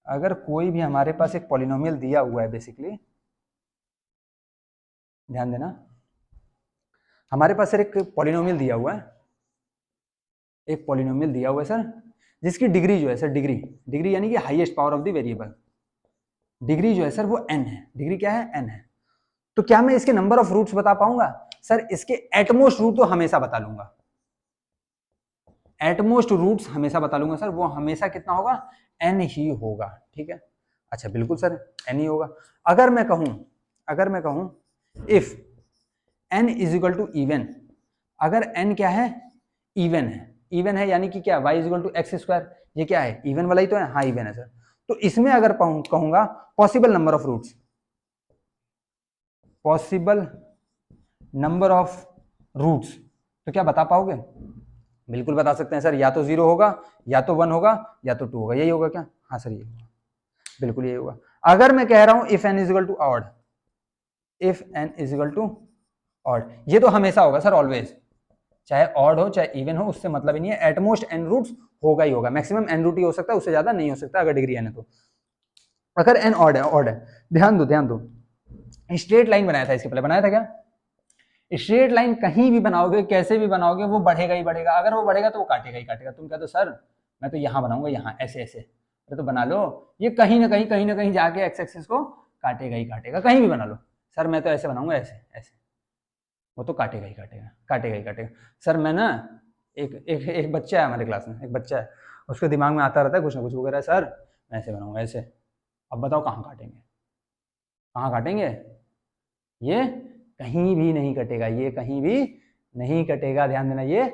अगर कोई भी हमारे पास एक पॉलिनोमियल दिया हुआ है, बेसिकली ध्यान देना, हमारे पास सर एक पॉलिनोमियल दिया हुआ है, एक पॉलिनोमियल दिया हुआ है सर, जिसकी डिग्री जो है सर, डिग्री यानी कि highest power of the variable, degree जो है सर वो n है। डिग्री क्या है? n है। तो क्या मैं इसके नंबर ऑफ रूट्स बता पाऊंगा? सर इसके एटमोस्ट रूट तो हमेशा बता लूंगा, एटमोस्ट रूट्स हमेशा बता लूंगा सर, वो हमेशा कितना होगा? n ही होगा, ठीक है? अच्छा बिल्कुल सर n ही होगा। अगर मैं कहूं if n is equal to even, अगर n क्या है? इवन है, यानी कि क्या? y is equal to x square, ये क्या है? इवन वाला ही तो है। हाँ इवन है सर। तो इसमें अगर कहूंगा possible number of roots, possible number of roots, तो क्या बता पाओगे? बिल्कुल बता सकते हैं सर, या तो 0 होगा, या तो 1 होगा, या तो 2 होगा। यही होगा क्या? हाँ सर ये होगा, बिल्कुल यही होगा। अगर मैं कह रहा हूं if n is equal to odd, if n is equal to odd, ये तो हमेशा होगा सर, ऑलवेज, चाहे ऑड हो चाहे इवन हो, उससे मतलब ही नहीं है। एटमोस्ट n रूट्स होगा ही होगा, मैक्सिमम n रूट ही हो सकता है, उससे ज्यादा नहीं हो सकता अगर डिग्री n है तो। अगर n ऑड है, ध्यान दो, स्ट्रेट लाइन बनाया था इसके पहले, बनाया था क्या? स्ट्रेट लाइन कहीं भी बनाओगे, कैसे भी बनाओगे, वो बढ़ेगा ही बढ़ेगा। अगर वो बढ़ेगा तो वो काटेगा ही काटेगा। तुम कहते हो सर मैं तो यहाँ बनाऊंगा, यहाँ ऐसे, अरे तो बना लो, ये कहीं ना कहीं जाके एक्स एक्सिस को काटेगा ही काटेगा, कहीं भी बना लो। सर मैं तो ऐसे बनाऊंगा, ऐसे ऐसे, वो तो काटेगा ही काटेगा, काटेगा ही काटेगा। सर मैं ना एक बच्चा है हमारे क्लास में, एक बच्चा है, उसके दिमाग में आता रहता है कुछ ना कुछ, वो कह रहा है सर मैं ऐसे बनाऊंगा ऐसे। अब बताओ कहाँ काटेंगे, कहाँ काटेंगे? ये कहीं भी नहीं कटेगा, ये कहीं भी नहीं कटेगा, ध्यान देना, ये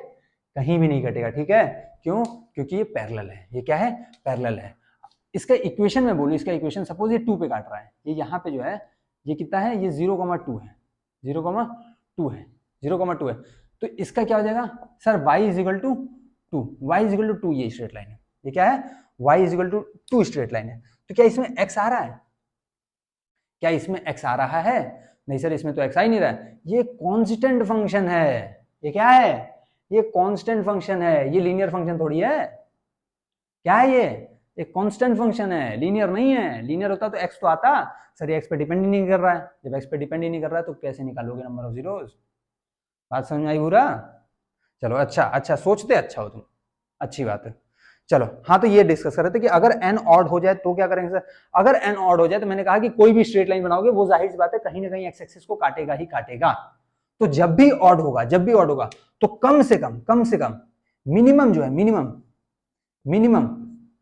कहीं भी नहीं कटेगा, ठीक है? क्यों? क्योंकि ये पैरेलल है। ये क्या है? पैरेलल है। इसका इक्वेशन में बोलूँ, इसका इक्वेशन सपोज ये 2 पे काट रहा है, ये यहाँ पे जो है ये कितना है? ये 0,2 है, 0,2 है, 0,2 है। तो इसका क्या हो जाएगा sir? y is equal to 2, y is equal to 2, ये स्ट्रेट लाइन है। ये क्या है? y is equal to 2 straight line है। तो क्या इसमें x आ रहा है? क्या इसमें x आ रहा है? नहीं सर, इसमें तो x आ ही नहीं रहा है। ये कांस्टेंट फंक्शन है। ये क्या है? ये कांस्टेंट फंक्शन है, ये लीनियर फंक्शन थोड़ी है। क्या है ये? एक कांस्टेंट फंक्शन है, लीनियर नहीं है। लीनियर होता तो x तो आता। सर ये x पे डिपेंड ही नहीं कर रहा है। जब x पे डिपेंड ही नहीं कर रहा है तो कैसे निकालोगे नंबर ऑफ जीरोस? बात समझ में आई पूरा? चलो अच्छा सोचते अच्छा हो तुम, अच्छी बात है। चलो हाँ, तो ये डिस्कस कर रहे थे कि अगर n ऑड हो जाए तो क्या करेंगे सर? अगर n ऑड हो जाए तो मैंने कहा कि कोई भी स्ट्रेट लाइन बनाओगे वो जाहिर सी बात है कहीं ना कहीं x एक्सिस को काटेगा ही काटेगा। तो जब भी ऑड होगा तो कम से कम मिनिमम जो है, मिनिमम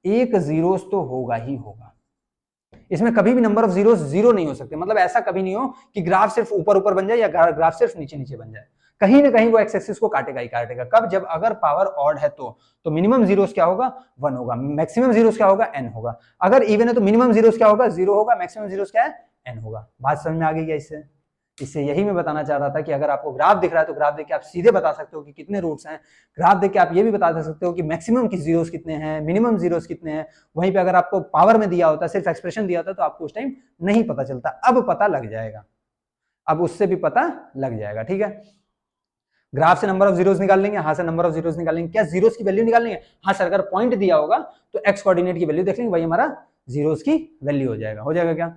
एक जीरोस तो होगा ही होगा। इसमें कभी भी नंबर ऑफ जीरोस जीरो नहीं हो सकते। मतलब ऐसा कभी नहीं हो कि ग्राफ सिर्फ ऊपर ऊपर बन जाए या ग्राफ सिर्फ नीचे नीचे बन जाए। कहीं ना कहीं वो एक्स एक्सिस को काटेगा ही काटेगा। कब? जब अगर पावर ऑड है तो मिनिमम जीरोस क्या होगा? 1 होगा। मैक्सिमम जीरोस क्या होगा? n होगा। अगर इवन है तो मिनिमम जीरोस क्या होगा? 0 होगा। मैक्सिमम जीरोस क्या है? n होगा। बात समझ में आ गई क्या? इससे यही मैं बताना चाह रहा था कि अगर आपको ग्राफ दिख रहा है तो ग्राफ देख के आप सीधे बता सकते हो कि कितने रूट्स हैं। ग्राफ देख के आप ये भी बता सकते हो कि मैक्सिमम की जीरोस कितने हैं, मिनिमम जीरोस कितने हैं। वहीं पे अगर आपको पावर में दिया होता, सिर्फ एक्सप्रेशन दिया होता, तो आपको उस टाइम नहीं पता चलता। अब पता लग जाएगा, अब उससे भी पता लग जाएगा, ठीक है? ग्राफ से नंबर ऑफ जीरोस निकाल लेंगे। हाँ सर, नंबर ऑफ जीरोस निकाल लेंगे। क्या जीरोस की वैल्यू निकाल लेंगे? हाँ सर, अगर पॉइंट दिया होगा तो एक्स कोऑर्डिनेट की वैल्यू देख लेंगे, भाई हमारा जीरोस की वैल्यू हो जाएगा। हो जाएगा क्या?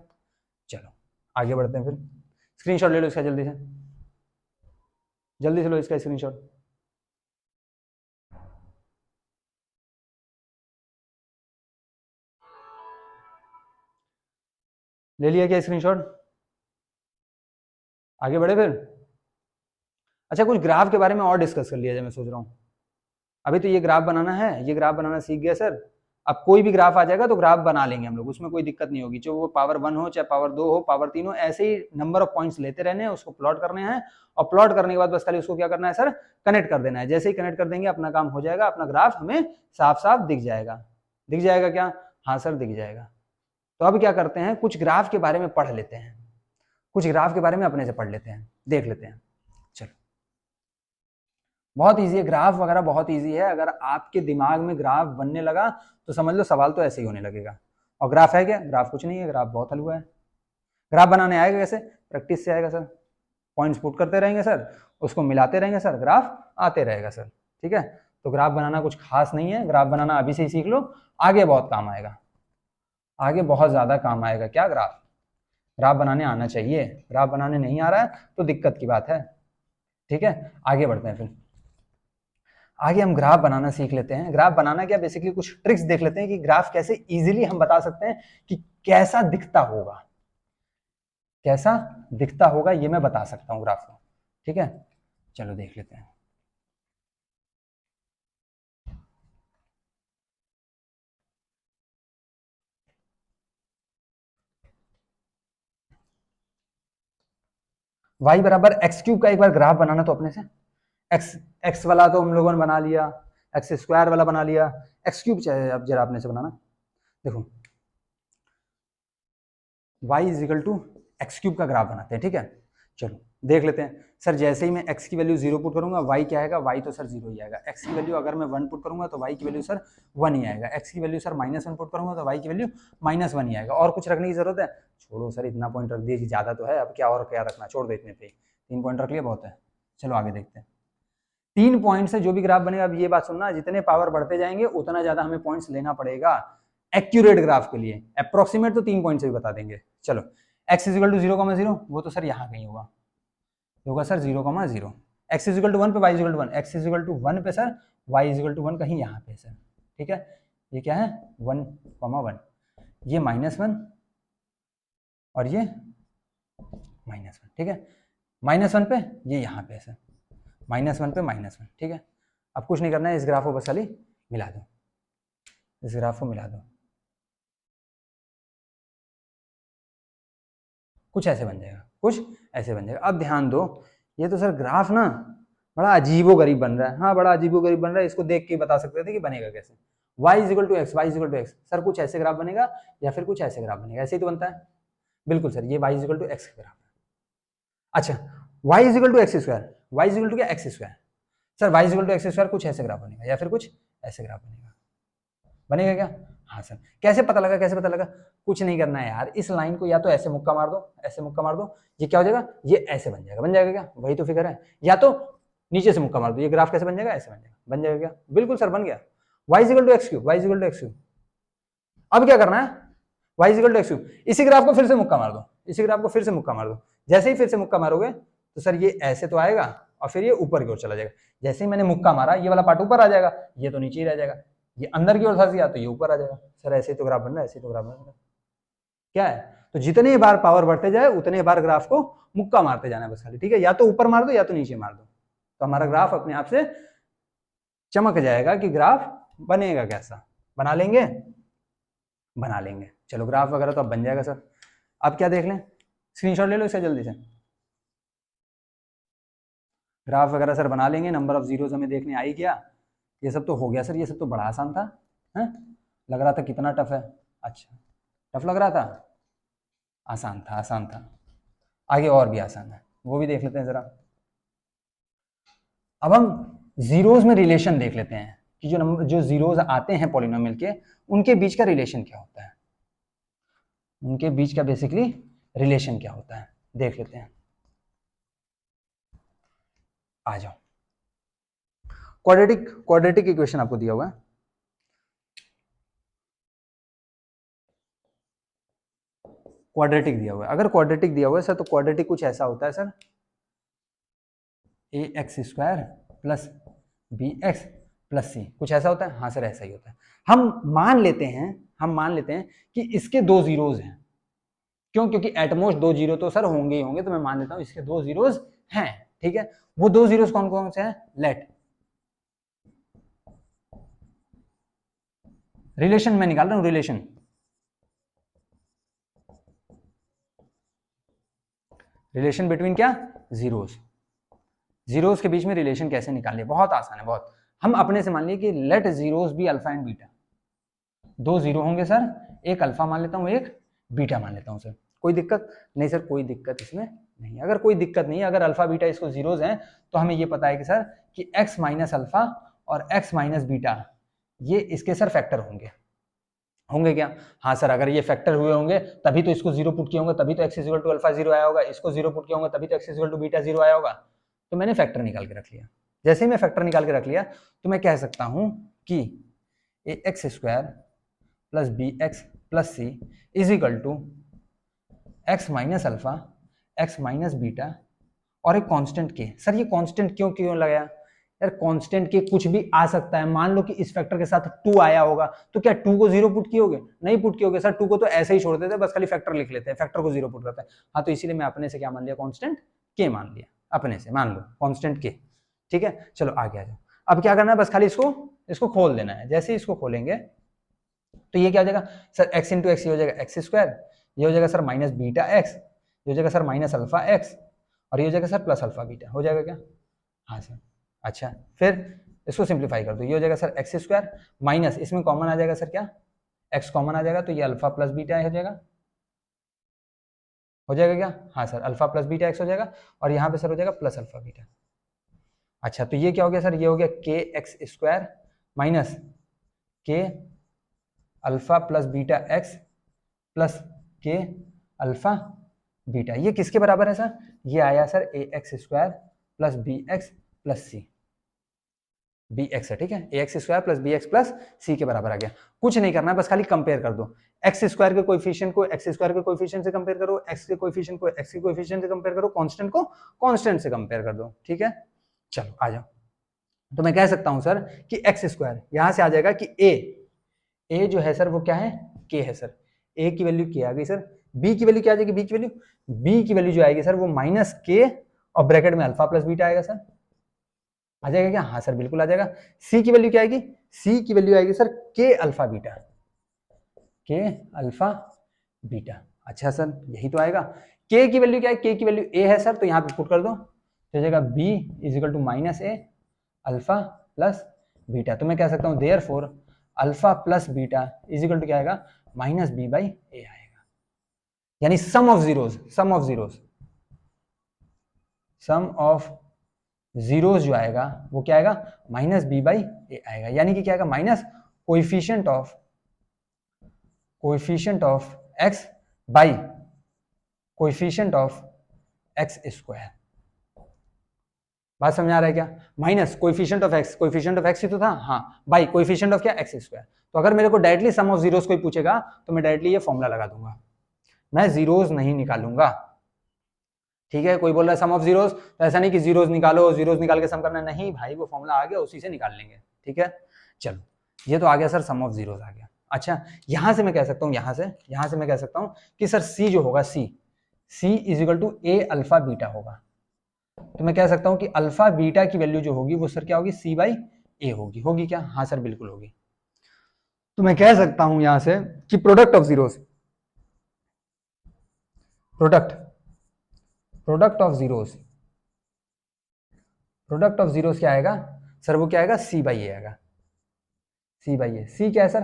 चलो आगे बढ़ते हैं। फिर स्क्रीनशॉट ले लो इसका, जल्दी से लो इसका स्क्रीनशॉट। ले लिया क्या स्क्रीनशॉट? आगे बढ़े फिर। अच्छा, कुछ ग्राफ के बारे में और डिस्कस कर लिया जाए, मैं सोच रहा हूँ। अभी तो ये ग्राफ बनाना है, ये ग्राफ बनाना सीख गया सर। अब कोई भी ग्राफ आ जाएगा तो ग्राफ बना लेंगे हम लोग, उसमें कोई दिक्कत नहीं होगी। चाहे वो पावर 1 हो, चाहे पावर 2 हो, पावर 3 हो, ऐसे ही नंबर ऑफ पॉइंट्स लेते रहने हैं, उसको प्लॉट करने हैं। और प्लॉट करने के बाद बस खाली उसको क्या करना है सर? कनेक्ट कर देना है। जैसे ही कनेक्ट कर देंगे अपना काम हो जाएगा, अपना ग्राफ हमें साफ साफ दिख जाएगा। दिख जाएगा क्या? हाँ सर, दिख जाएगा। तो अब क्या करते हैं, कुछ ग्राफ के बारे में पढ़ लेते हैं, कुछ ग्राफ के बारे में अपने से पढ़ लेते हैं, देख लेते हैं। चलो, बहुत इजी है ग्राफ वगैरह, बहुत इजी है। अगर आपके दिमाग में ग्राफ बनने लगा तो समझ लो सवाल तो ऐसे ही होने लगेगा। और ग्राफ है क्या? ग्राफ कुछ नहीं है, ग्राफ बहुत हलवा है। ग्राफ बनाने आएगा कैसे? प्रैक्टिस से आएगा सर। पॉइंट्स पुट करते रहेंगे सर, उसको मिलाते रहेंगे सर, ग्राफ आते रहेगा सर, ठीक है? तो ग्राफ बनाना कुछ खास नहीं है, ग्राफ बनाना अभी से ही सीख लो, आगे बहुत काम आएगा, आगे बहुत ज्यादा काम आएगा। क्या? ग्राफ ग्राफ बनाने आना चाहिए। ग्राफ बनाने नहीं आ रहा है तो दिक्कत की बात है, ठीक है? आगे बढ़ते हैं। फिर आगे हम ग्राफ बनाना सीख लेते हैं। ग्राफ बनाना क्या, बेसिकली कुछ ट्रिक्स देख लेते हैं कि ग्राफ कैसे इजीली हम बता सकते हैं कि कैसा दिखता होगा, कैसा दिखता होगा, ये मैं बता सकता हूँ ग्राफ को, ठीक है? चलो देख लेते हैं। y बराबर एक्स क्यूब का एक बार ग्राफ बनाना तो अपने से, एक्स एक्स वाला तो हम लोगों ने बना लिया, एक्स स्क्वायर वाला बना लिया, एक्स क्यूब चाहिए अब जरा अपने से बनाना। देखो y is equal to x cube का ग्राफ बनाते हैं, ठीक है? चलो देख लेते हैं। सर जैसे ही मैं x की वैल्यू 0 पुट करूंगा, y क्या आएगा? y तो सर 0 ही आएगा। x की वैल्यू अगर मैं 1 पुट करूंगा तो y की वैल्यू सर 1 ही आएगा। x की वैल्यू सर -1 पुट करूंगा तो y की वैल्यू -1 ही आएगा। और कुछ रखने की जरूरत है? छोड़ो सर, इतना पॉइंट रख दिए कि ज्यादा तो है, अब क्या और क्या रखना, छोड़ दो, इतने पे 3 पॉइंट रख लिया बहुत है। चलो आगे देखते हैं। 3 पॉइंट से जो भी ग्राफ बनेगा, अब ये बात सुनना, जितने पावर बढ़ते जाएंगे उतना ज्यादा हमें पॉइंट्स लेना पड़ेगा एक्यूरेट ग्राफ के लिए। अप्रोक्सीमेट तो 3 पॉइंट से भी बता देंगे। चलो x इज इक्वल टू 0,0, वो तो सर यहाँ कहीं होगा sir 0,0। x is equal to 1 पे y is equal to 1, x is equal to 1 पे sir y is equal to 1 कहीं यहाँ पे सर, ठीक है? ये क्या है? 1,1, ये -1, और ये -1, ठीक है। -1 पे ये यहाँ पे है सर, -1 पे -1, ठीक है। अब कुछ नहीं करना है, इस ग्राफ को बस खाली मिला दो, इस ग्राफ को मिला दो, कुछ ऐसे बन जाएगा, कुछ ऐसे बन जाएगा। अब ध्यान दो, ये तो सर ग्राफ ना बड़ा अजीबोगरीब बन रहा है, हाँ बड़ा अजीबोगरीब बन रहा है, इसको देख के बता सकते थे कि बनेगा कैसे। y equal to x, y equal to x, sir कुछ ऐसे ग्राफ बनेगा या फिर कुछ ऐसे ग्राफ बनेगा, ऐसे ही तो बनता है। बिल्कुल सर, ये y इक्वल टू एक्स का ग्राफ है। अच्छा, y equal to x square, y equal to क्या, x square. Sir y equal to x square कुछ ऐसे ग्राफ बनेगा या फिर कुछ ऐसे ग्राफ बनेगा, बनेगा क्या? हाँ सर। कैसे पता लगा, कैसे पता लगा? कुछ नहीं करना है यार, इस लाइन को या तो ऐसे मुक्का मार दो, ऐसे मुक्का मार दो, ये क्या हो जाएगा, ये ऐसे बन जाएगा, बन जाएगा क्या? वही तो फिगर है। या तो नीचे से मुक्का मार दो, ये ग्राफ कैसे बन जाएगा, ऐसे बन जाएगा, बन जाएगा क्या? बिल्कुल सर, बन गया। y equal to x cube, y equal to x cube. अब क्या करना है, y equal to x cube, इसी ग्राफ को फिर से मुक्का मार दो, इसी ग्राफ को फिर से मुक्का मार दो। जैसे ही फिर से मुक्का मारोगे तो सर ये ऐसे तो आएगा और फिर ये ऊपर की ओर चला जाएगा। जैसे ही मैंने मुक्का मारा, ये वाला पार्ट ऊपर आ जाएगा, ये तो नीचे ही रह जाएगा। ये अंदर की ओर फंस गया तो ये ऊपर आ जाएगा। सर ऐसे ही तो ग्राफ बन रहा है, ऐसे ही तो ग्राफ बन रहा है। क्या है, तो जितने बार पावर बढ़ते जाए उतने बार ग्राफ को मुक्का मारते जाना है बस खाली, ठीक है। या तो ऊपर मार दो या तो नीचे मार दो, तो हमारा ग्राफ अपने आप से चमक जाएगा कि ग्राफ बनेगा कैसा। बना लेंगे, बना लेंगे। चलो ग्राफ वगैरह तो अब बन जाएगा सर। अब क्या देख लें, स्क्रीनशॉट ले लो इसका जल्दी से। ग्राफ वगैरह सर बना लेंगे, नंबर ऑफ जीरोज हमें देखने आ ही गया। ये सब तो हो गया सर, ये सब तो बड़ा आसान था, हैं? लग रहा था कितना टफ है। अच्छा, टफ लग रहा था, आसान था, आसान था। आगे और भी आसान है, वो भी देख लेते हैं जरा। अब हम जीरोज में रिलेशन देख लेते हैं कि जो नंबर, जो जीरोज आते हैं पॉलिनोमियल के, उनके बीच का रिलेशन क्या होता है, उनके बीच का बेसिकली रिलेशन क्या होता है, देख लेते हैं। आ जाओ, क्वाड्रेटिक इक्वेशन आपको दिया हुआ है। क्वाड्रेटिक दिया हुआ है, अगर क्वाड्रेटिक दिया हुआ है सर तो क्वाड्रेटिक कुछ ऐसा होता है sir, a x square plus b x plus c, कुछ ऐसा होता है। हाँ सर ऐसा ही होता है। हम मान लेते हैं कि इसके दो जीरोज हैं। क्यों? क्योंकि एटमोस्ट दो जीरो तो सर होंगे ही होंगे, तो मैं मान लेता हूं इसके दो जीरोज हैं, ठीक है। वो दो जीरोज कौन कौन से हैं? लेट, रिलेशन मैं निकाल रहा हूं, रिलेशन बिटवीन क्या, जीरोज के बीच में रिलेशन कैसे निकालिए, बहुत आसान है, बहुत। हम अपने से मान लिए कि let zeros be alpha and beta, दो जीरो होंगे सर, एक अल्फा मान लेता हूं, एक बीटा मान लेता हूं सर। कोई दिक्कत नहीं सर, कोई दिक्कत इसमें नहीं। अगर कोई दिक्कत नहीं है, अगर अल्फा बीटा इसको जीरोज हैं, तो हमें ये पता है कि सर कि एक्स माइनस अल्फा और एक्स माइनस बीटा ये इसके सर फैक्टर होंगे, होंगे क्या? हाँ सर, अगर ये फैक्टर हुए होंगे तभी तो इसको जीरो पुट किया होगा, तभी तो x equal to alpha zero आया होगा, इसको जीरो पुट किया होगा तभी तो x equal to beta zero आया होगा। तो मैंने फैक्टर निकाल के रख लिया। जैसे ही मैं फैक्टर निकाल के रख लिया तो मैं कह सकता हूं कि a x square plus b x plus c is equal to x minus alpha x minus beta और एक कांस्टेंट के। सर ये कांस्टेंट क्यों लगाया यार? कांस्टेंट के कुछ भी आ सकता है। मान लो कि इस फैक्टर के साथ 2 आया होगा, तो क्या 2 को जीरो पुट कियोगे? नहीं पुट कियोगे सर, 2 को तो ऐसे ही छोड़ देते हैं, बस खाली फैक्टर लिख लेते हैं, फैक्टर को जीरो पुट करते हैं। हाँ, तो इसीलिए मैं अपने से क्या मान लिया, कांस्टेंट के मान लिया, अपने से मान लो कांस्टेंट के, ठीक है। चलो आगे आ जाओ। अब क्या करना है, बस खाली इसको खोल देना है। जैसे ही इसको खोलेंगे तो ये क्या हो जाएगा सर, एक्स इंटू एक्स, ये हो जाएगा एक्स स्क्वायर, ये हो जाएगा सर माइनस बीटा एक्स, ये हो जाएगा सर माइनस अल्फा एक्स, और ये हो जाएगा सर प्लस अल्फा बीटा, हो जाएगा क्या? हाँ सर। अच्छा, फिर इसको सिंप्लीफाई कर दो, ये हो जाएगा सर एक्स स्क्वायर माइनस, इसमें कॉमन आ जाएगा सर क्या, एक्स कॉमन आ जाएगा, तो ये अल्फा प्लस बीटा हो जाएगा, हो जाएगा क्या? हाँ sir, alpha plus beta x हो जाएगा, और यहाँ पे सर हो जाएगा प्लस अल्फा बीटा। अच्छा, तो ये क्या हो गया सर, ये हो गया के एक्स स्क्वायर माइनस के alpha plus beta x plus k alpha beta. ये किसके बराबर है सर? ये आया sir a x square plus b x plus c, b x है, ठीक है। A x square plus b x plus c के बराबर आ गया। कुछ नहीं करना है, बस खाली कंपेयर कर दो। एक्स स्क्वायर के कोएफिशिएंट को एक्स स्क्वायर के कोएफिशिएंट से कंपेयर करो, एक्स के कोएफिशिएंट को एक्स के कोएफिशिएंट से कंपेयर करो, कांस्टेंट को कांस्टेंट से कंपेयर कर दो, ठीक है। चलो आ जाओ। तो मैं कह सकता हूं सर कि एक्स स्क्वायर यहां से आ जाएगा कि ए जो है सर वो क्या है, के है सर। ए की वैल्यू के आ गई सर, बी की वैल्यू क्या आ जाएगी, बी की वैल्यू जो आएगी सर वो माइनस के और ब्रैकेट में अल्फा प्लस बीटा आएगा सर, आ जाएगा क्या, हाँ सर बिल्कुल आ जाएगा। सी की वैल्यू क्या आएगी, सी की वैल्यू आएगी सर के अल्फा बीटा, के अल्फा बीटा। अच्छा सर यही तो आएगा। के की वैल्यू क्या है, के की वैल्यू ए है सर, तो यहाँ पे पुट कर दो, तो जाएगा b is equal to minus a alpha plus beta. तो मैं कह सकता हूँ therefore alpha plus beta is equal to क्या आएगा, माइनस बी बाई ए आएगा, यानी sum of zeros, sum of zeros, sum of zeros जो आएगा वो क्या आएगा, माइनस बी बाई ए आएगा, यानी कि क्या आएगा, minus coefficient of x by coefficient of x square. बात समझ आ रहा है क्या, माइनस कोएफिशिएंट ऑफ एक्स ही तो था, हाँ बाई कोएफिशिएंट ऑफ क्या, एक्स स्क्वायर। तो अगर मेरे को डायरेक्टली सम ऑफ जीरोज कोई पूछेगा तो मैं डायरेक्टली ये फॉर्मूला लगा दूंगा, मैं जीरोज नहीं निकालूंगा, ठीक है। कोई बोल रहा है सम ऑफ जीरोज, तो ऐसा नहीं कि जीरोज निकालो, जीरोज निकाल के सम करना, नहीं भाई वो फॉर्मूला आ गया उसी से निकाल लेंगे, ठीक है। चलो ये तो आ गया सर, सम ऑफ जीरोज आ गया। अच्छा यहां से मैं कह सकता हूं, यहां से मैं कह सकता हूं कि सर सी जो होगा, c is equal to a alpha beta होगा। तो मैं कह सकता हूं कि अल्फा बीटा की वैल्यू जो होगी वो सर क्या होगी, सी बाई ए होगी क्या, हाँ सर बिल्कुल होगी। तो मैं कह सकता हूं यहां से कि product of zeros, product of zeros क्या आएगा सर, वो क्या आएगा, सी बाई ए आएगा, सी बाई ए। सी क्या है sir,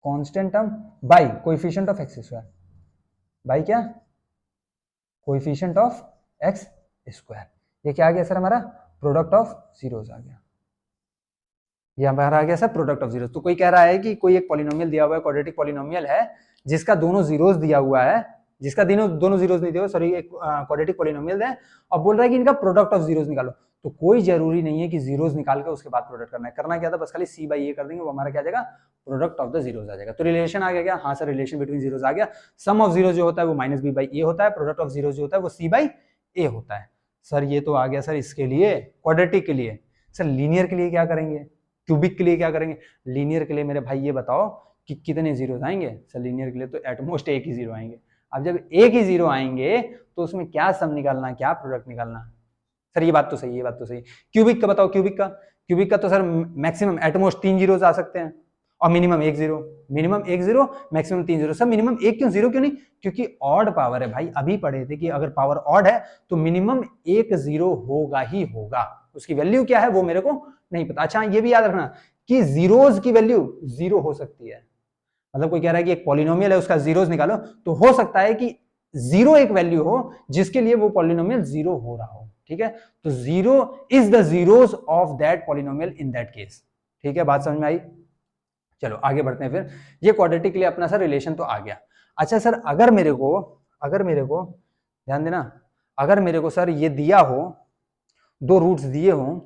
constant term by coefficient of x square, by क्या, कोएफिशिएंट ऑफ एक्स स्क्वायर। ये क्या आ गया सर हमारा, प्रोडक्ट ऑफ जीरोज आ गया, ये हमारा आ गया सर प्रोडक्ट ऑफ जीरोज। तो कोई कह रहा है कि कोई एक पॉलिनोमियल दिया हुआ है, क्वाड्रेटिक पॉलिनोमियल है जिसका दोनों जीरोज दिया हुआ है, जिसका दोनों जीरोज नहीं दिया हुआ, सॉरी एक क्वाड्रेटिक पॉलिनोमियल है, और बोल रहा है कि इनका प्रोडक्ट ऑफ जीरोज निकालो। तो कोई जरूरी नहीं है कि जीरोज निकाल के उसके बाद प्रोडक्ट करना है, करना क्या था, बस खाली सी बाई ए कर देंगे, वो हमारा क्या आ जाएगा, प्रोडक्ट ऑफ द जीरोज आ जाएगा। तो रिलेशन आ गया क्या, हाँ सर रिलेशन बिटवीन जीरोज आ गया। सम ऑफ जीरो जो होता है वो माइनस बी बाई ए होता है, प्रोडक्ट ऑफ जीरो जो होता है वो सी बाई ए होता है। सर ये तो आ गया सर इसके लिए क्वाड्रेटिक के लिए। सर लीनियर के लिए क्या करेंगे, क्यूबिक के लिए क्या करेंगे, लीनियर के लिए मेरे भाई ये बताओ कि कितने जीरो आएंगे। सर लीनियर के लिए तो एटमोस्ट एक ही जीरो आएंगे। अब जब एक ही जीरो आएंगे तो उसमें क्या सम निकालना, क्या प्रोडक्ट निकालना। सर ये बात तो सही, ये बात तो सही। क्यूबिक का बताओ, क्यूबिक का तो सर मैक्सिमम एटमोस्ट 3 जीरोस आ सकते हैं और minimum 1 zero, maximum 3 zero. Sir minimum 1 क्यों, 0 क्यों नहीं, क्योंकि ऑड पावर है भाई। अभी पढ़े थे कि अगर पावर ऑड है तो मिनिमम 1 जीरो होगा ही होगा, उसकी वैल्यू क्या है वो मेरे को नहीं पता। अच्छा ये भी याद रखना कि जीरोज की वैल्यू 0 हो सकती है, मतलब कोई कह रहा है कि एक पॉलिनोमियल है उसका जीरोज निकालो, तो हो सकता है कि 0 एक वैल्यू हो जिसके लिए वो पॉलिनोमियल 0 हो रहा हो, ठीक है। तो 0 is the zeros of that polynomial in that case, ठीक है। बात समझ में आई। चलो आगे बढ़ते हैं फिर। ये क्वाड्रेटिक के लिए अपना सर रिलेशन तो आ गया। अच्छा सर अगर मेरे को ध्यान देना, अगर मेरे को सर ये दिया हो, दो रूट्स दिए हों,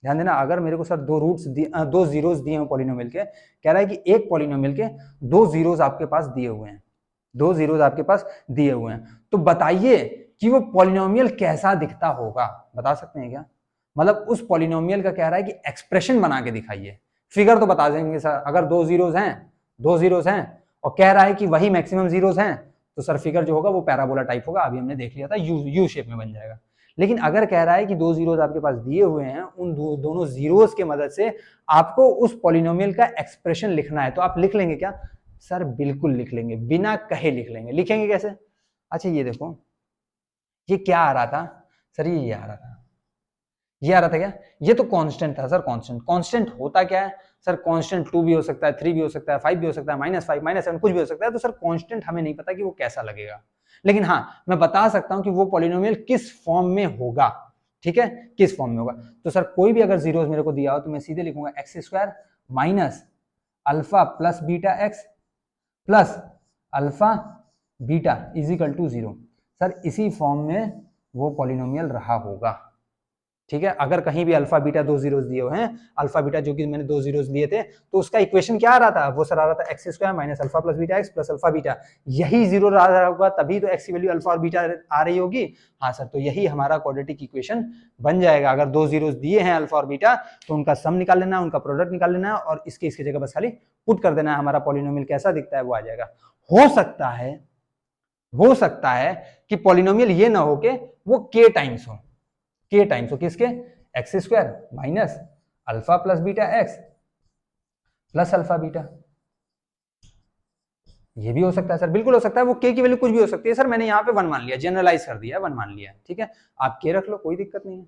ध्यान देना, अगर मेरे को सर दो जीरोस दिए हों पॉलिनोमियल के, कह रहा है कि एक पॉलिनोमियल के 2 जीरोस आपके पास दिए हुए हैं, 2 जीरोस आपके पास दिए हुए हैं, तो बताइए कि वो पॉलिनोमियल कैसा दिखता होगा, बता सकते हैं क्या। मतलब उस पॉलिनोमियल का कह रहा है कि एक्सप्रेशन बना के दिखाइए, फिगर तो बता देंगे सर। अगर 2 जीरोस हैं और कह रहा है कि वही मैक्सिमम जीरोस हैं, तो सर फिगर जो होगा वो पैराबोला टाइप होगा, अभी हमने देख लिया था, यू शेप में बन जाएगा। लेकिन अगर कह रहा है कि 2 जीरोस आपके पास दिए हुए हैं, उन दोनों जीरोस के मदद से आपको उस पॉलिनोमियल का एक्सप्रेशन लिखना है, तो आप लिख लेंगे क्या। सर बिल्कुल लिख लेंगे, बिना कहे लिख लेंगे। लिखेंगे कैसे, अच्छा ये देखो, ये क्या आ रहा था सर, ये आ रहा था, ये आ रहा था क्या, ये तो कांस्टेंट था सर। कांस्टेंट होता क्या है सर, कांस्टेंट 2 भी हो सकता है, 3 भी हो सकता है, 5 भी हो सकता है, -5 -7 कुछ भी हो सकता है। तो सर कांस्टेंट हमें नहीं पता कि वो कैसा लगेगा, लेकिन हाँ मैं बता सकता हूं कि वो पॉलिनोमियल किस फॉर्म में होगा, ठीक है, किस फॉर्म में होगा। तो सर कोई भी अगर जीरोस मेरे को दिया हो तो मैं सीधे लिखूंगा x² minus alpha plus beta x plus alpha beta is equal to 0। Sir इसी फॉर्म में वो पॉलिनोमियल रहा होगा, ठीक है, अगर कहीं भी अल्फा बीटा दो जीरोस दिए हुए हैं, अल्फा बीटा जो कि मैंने दो जीरोस दिए थे, तो उसका इक्वेशन क्या आ रहा था, वो सर आ रहा था x square minus alpha plus beta x plus alpha beta. यही जीरो आ रहा होगा तभी तो एक्स की वैल्यू अल्फा और बीटा आ रही होगी। हाँ सर, तो यही हमारा क्वाड्रेटिक इक्वेशन बन जाएगा। अगर दो जीरोस दिए हैं अल्फा और बीटा, तो उनका सम निकाल लेना, उनका प्रोडक्ट निकाल लेना और इसके जगह बस खाली पुट कर देना है, हमारा पॉलिनोमियल कैसा दिखता है वो आ जाएगा। हो सकता है कि पॉलिनोमियल ये ना हो के वो के टाइम्स हो, किसके, x square minus alpha plus beta x plus alpha beta. ये भी हो सकता है सर, बिल्कुल हो सकता है, वो के की वैल्यू कुछ भी हो सकती है सर, मैंने यहाँ पे वन मान लिया, जनरलाइज कर दिया, वन मान लिया, ठीक है, आप के रख लो, कोई दिक्कत नहीं है।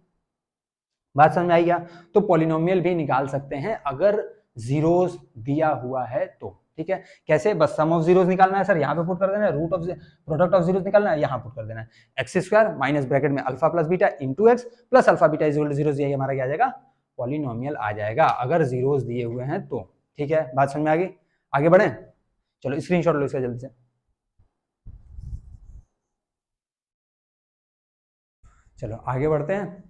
बात समझ में आई क्या? तो पॉलिनोमियल भी निकाल सकते हैं अगर जीरोस दिया हुआ है तो, ठीक है। कैसे? बस सम ऑफ जीरोस निकालना है सर, यहाँ पे पुट कर देना है, root of product of zeros निकालना है, यहाँ पुट कर देना है, एक्स स्क्वायर माइनस ब्रैकेट में alpha plus beta into x plus alpha beta is equal to zeros, यही हमारा क्या आ जाएगा, पॉलिनोमियल आ जाएगा अगर जीरोस दिए हुए हैं तो, ठीक है। बात समझ में आ गई? आगे बढ़े, चलो स्क्रीनशॉट लो इसका जल्दी से। चलो आगे बढ़ते हैं,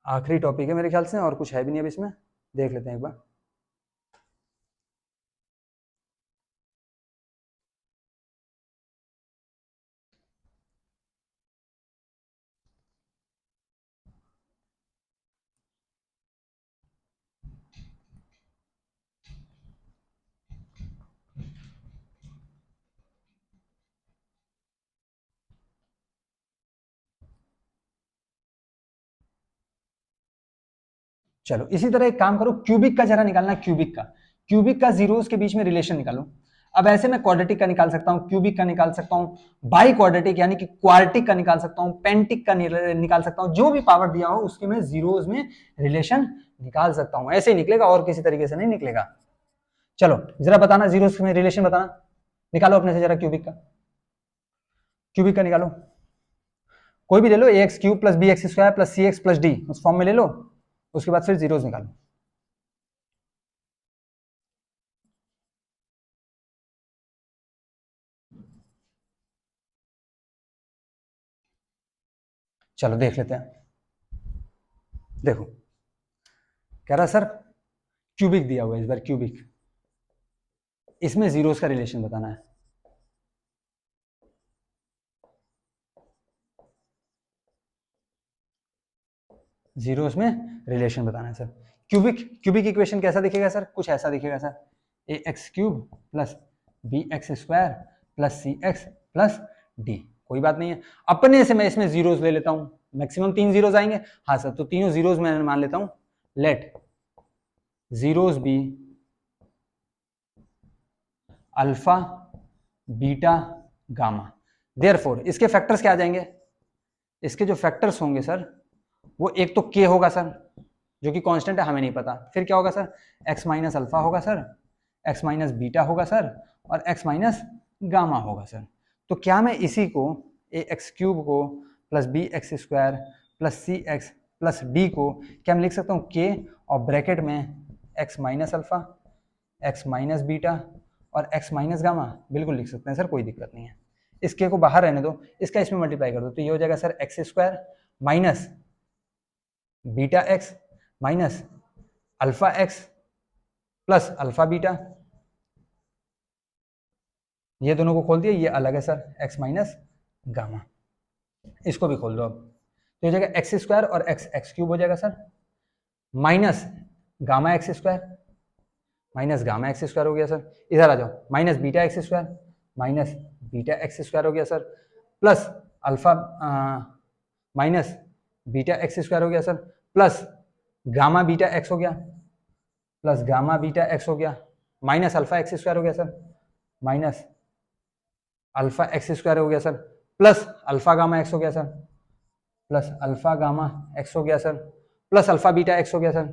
आखिरी टॉपिक है मेरे ख्याल से, और कुछ है भी नहीं अब इसमें, देख लेते हैं एक बार। चलो इसी तरह एक काम करो, क्यूबिक का जरा निकालना, क्यूबिक का जीरोस के बीच में रिलेशन निकालो। अब ऐसे मैं क्वाड्रेटिक का निकाल सकता हूं, क्यूबिक का निकाल सकता हूं, बाई क्वाड्रेटिक यानी कि क्वार्टिक का निकाल सकता हूं, पेंटिक का निकाल सकता हूं, जो भी पावर दिया हो उसके मैं जीरोस में रिलेशन निकाल सकता हूं। ऐसे ही निकलेगा और किसी तरीके से नहीं निकलेगा। चलो जरा बताना, जीरोस में रिलेशन बताना, निकालो अपने से जरा क्यूबिक का निकालो, कोई भी ले लो, a x cube plus b x square plus c x plus d, उस फॉर्म में ले लो, उसके बाद फिर जीरोस निकालो। चलो देख लेते हैं, देखो कह रहा सर क्यूबिक दिया हुआ है, इस बार क्यूबिक, इसमें जीरोस का रिलेशन बताना है। जीरोस में रिलेशन बताना है सर। क्यूबिक इक्वेशन कैसा दिखेगा सर? कुछ ऐसा दिखेगा sir, a x cube plus b x square plus c x plus d. कोई बात नहीं है, अपने से मैं इसमें जीरोस ले लेता हूं, मैक्सिमम 3 जीरोस आएंगे। हाँ सर, तो तीनों जीरोस मैं मान लेता हूं, let zeros be alpha beta gamma. Therefore इसके फैक्टर्स क्या आ जाएंगे? इसके जो फैक्टर्स होंगे सर, वो एक तो के होगा सर, जो कि कांस्टेंट है, हमें नहीं पता। फिर क्या होगा सर? एक्स माइनस अल्फा होगा सर, एक्स माइनस बीटा होगा सर, और एक्स माइनस गामा होगा सर। तो क्या मैं इसी को ए एक्स क्यूब को plus b x square plus c x plus d को क्या मैं लिख सकता हूँ के, और ब्रैकेट में x minus alpha, x minus beta और एक्स माइनस गामा? बिल्कुल लिख सकते हैं सर, कोई दिक्कत नहीं है। इस के को बाहर रहने दो, इसका इसमें मल्टीप्लाई कर दो, तो ये हो जाएगा sir x square minus beta x minus alpha x plus alpha beta. ये दोनों को खोल दिया, ये अलग है सर, एक्स माइनस गामा। इसको भी खोल दो अब, तो हो जाएगा एक्स स्क्वायर और एक्स एक्स क्यूब हो जाएगा sir, minus gamma x square, minus gamma x square हो गया सर। इधर आ जाओ, minus beta x square, minus beta x square हो गया sir, plus alpha minus beta x square हो गया sir, plus gamma beta x हो गया, प्लस गामा बीटा एक्स हो गया, माइनस अल्फा एक्स स्क्वायर हो गया sir, minus alpha x square हो गया sir, plus alpha gamma x हो गया sir, plus alpha gamma x हो गया sir, plus alpha beta x हो गया sir,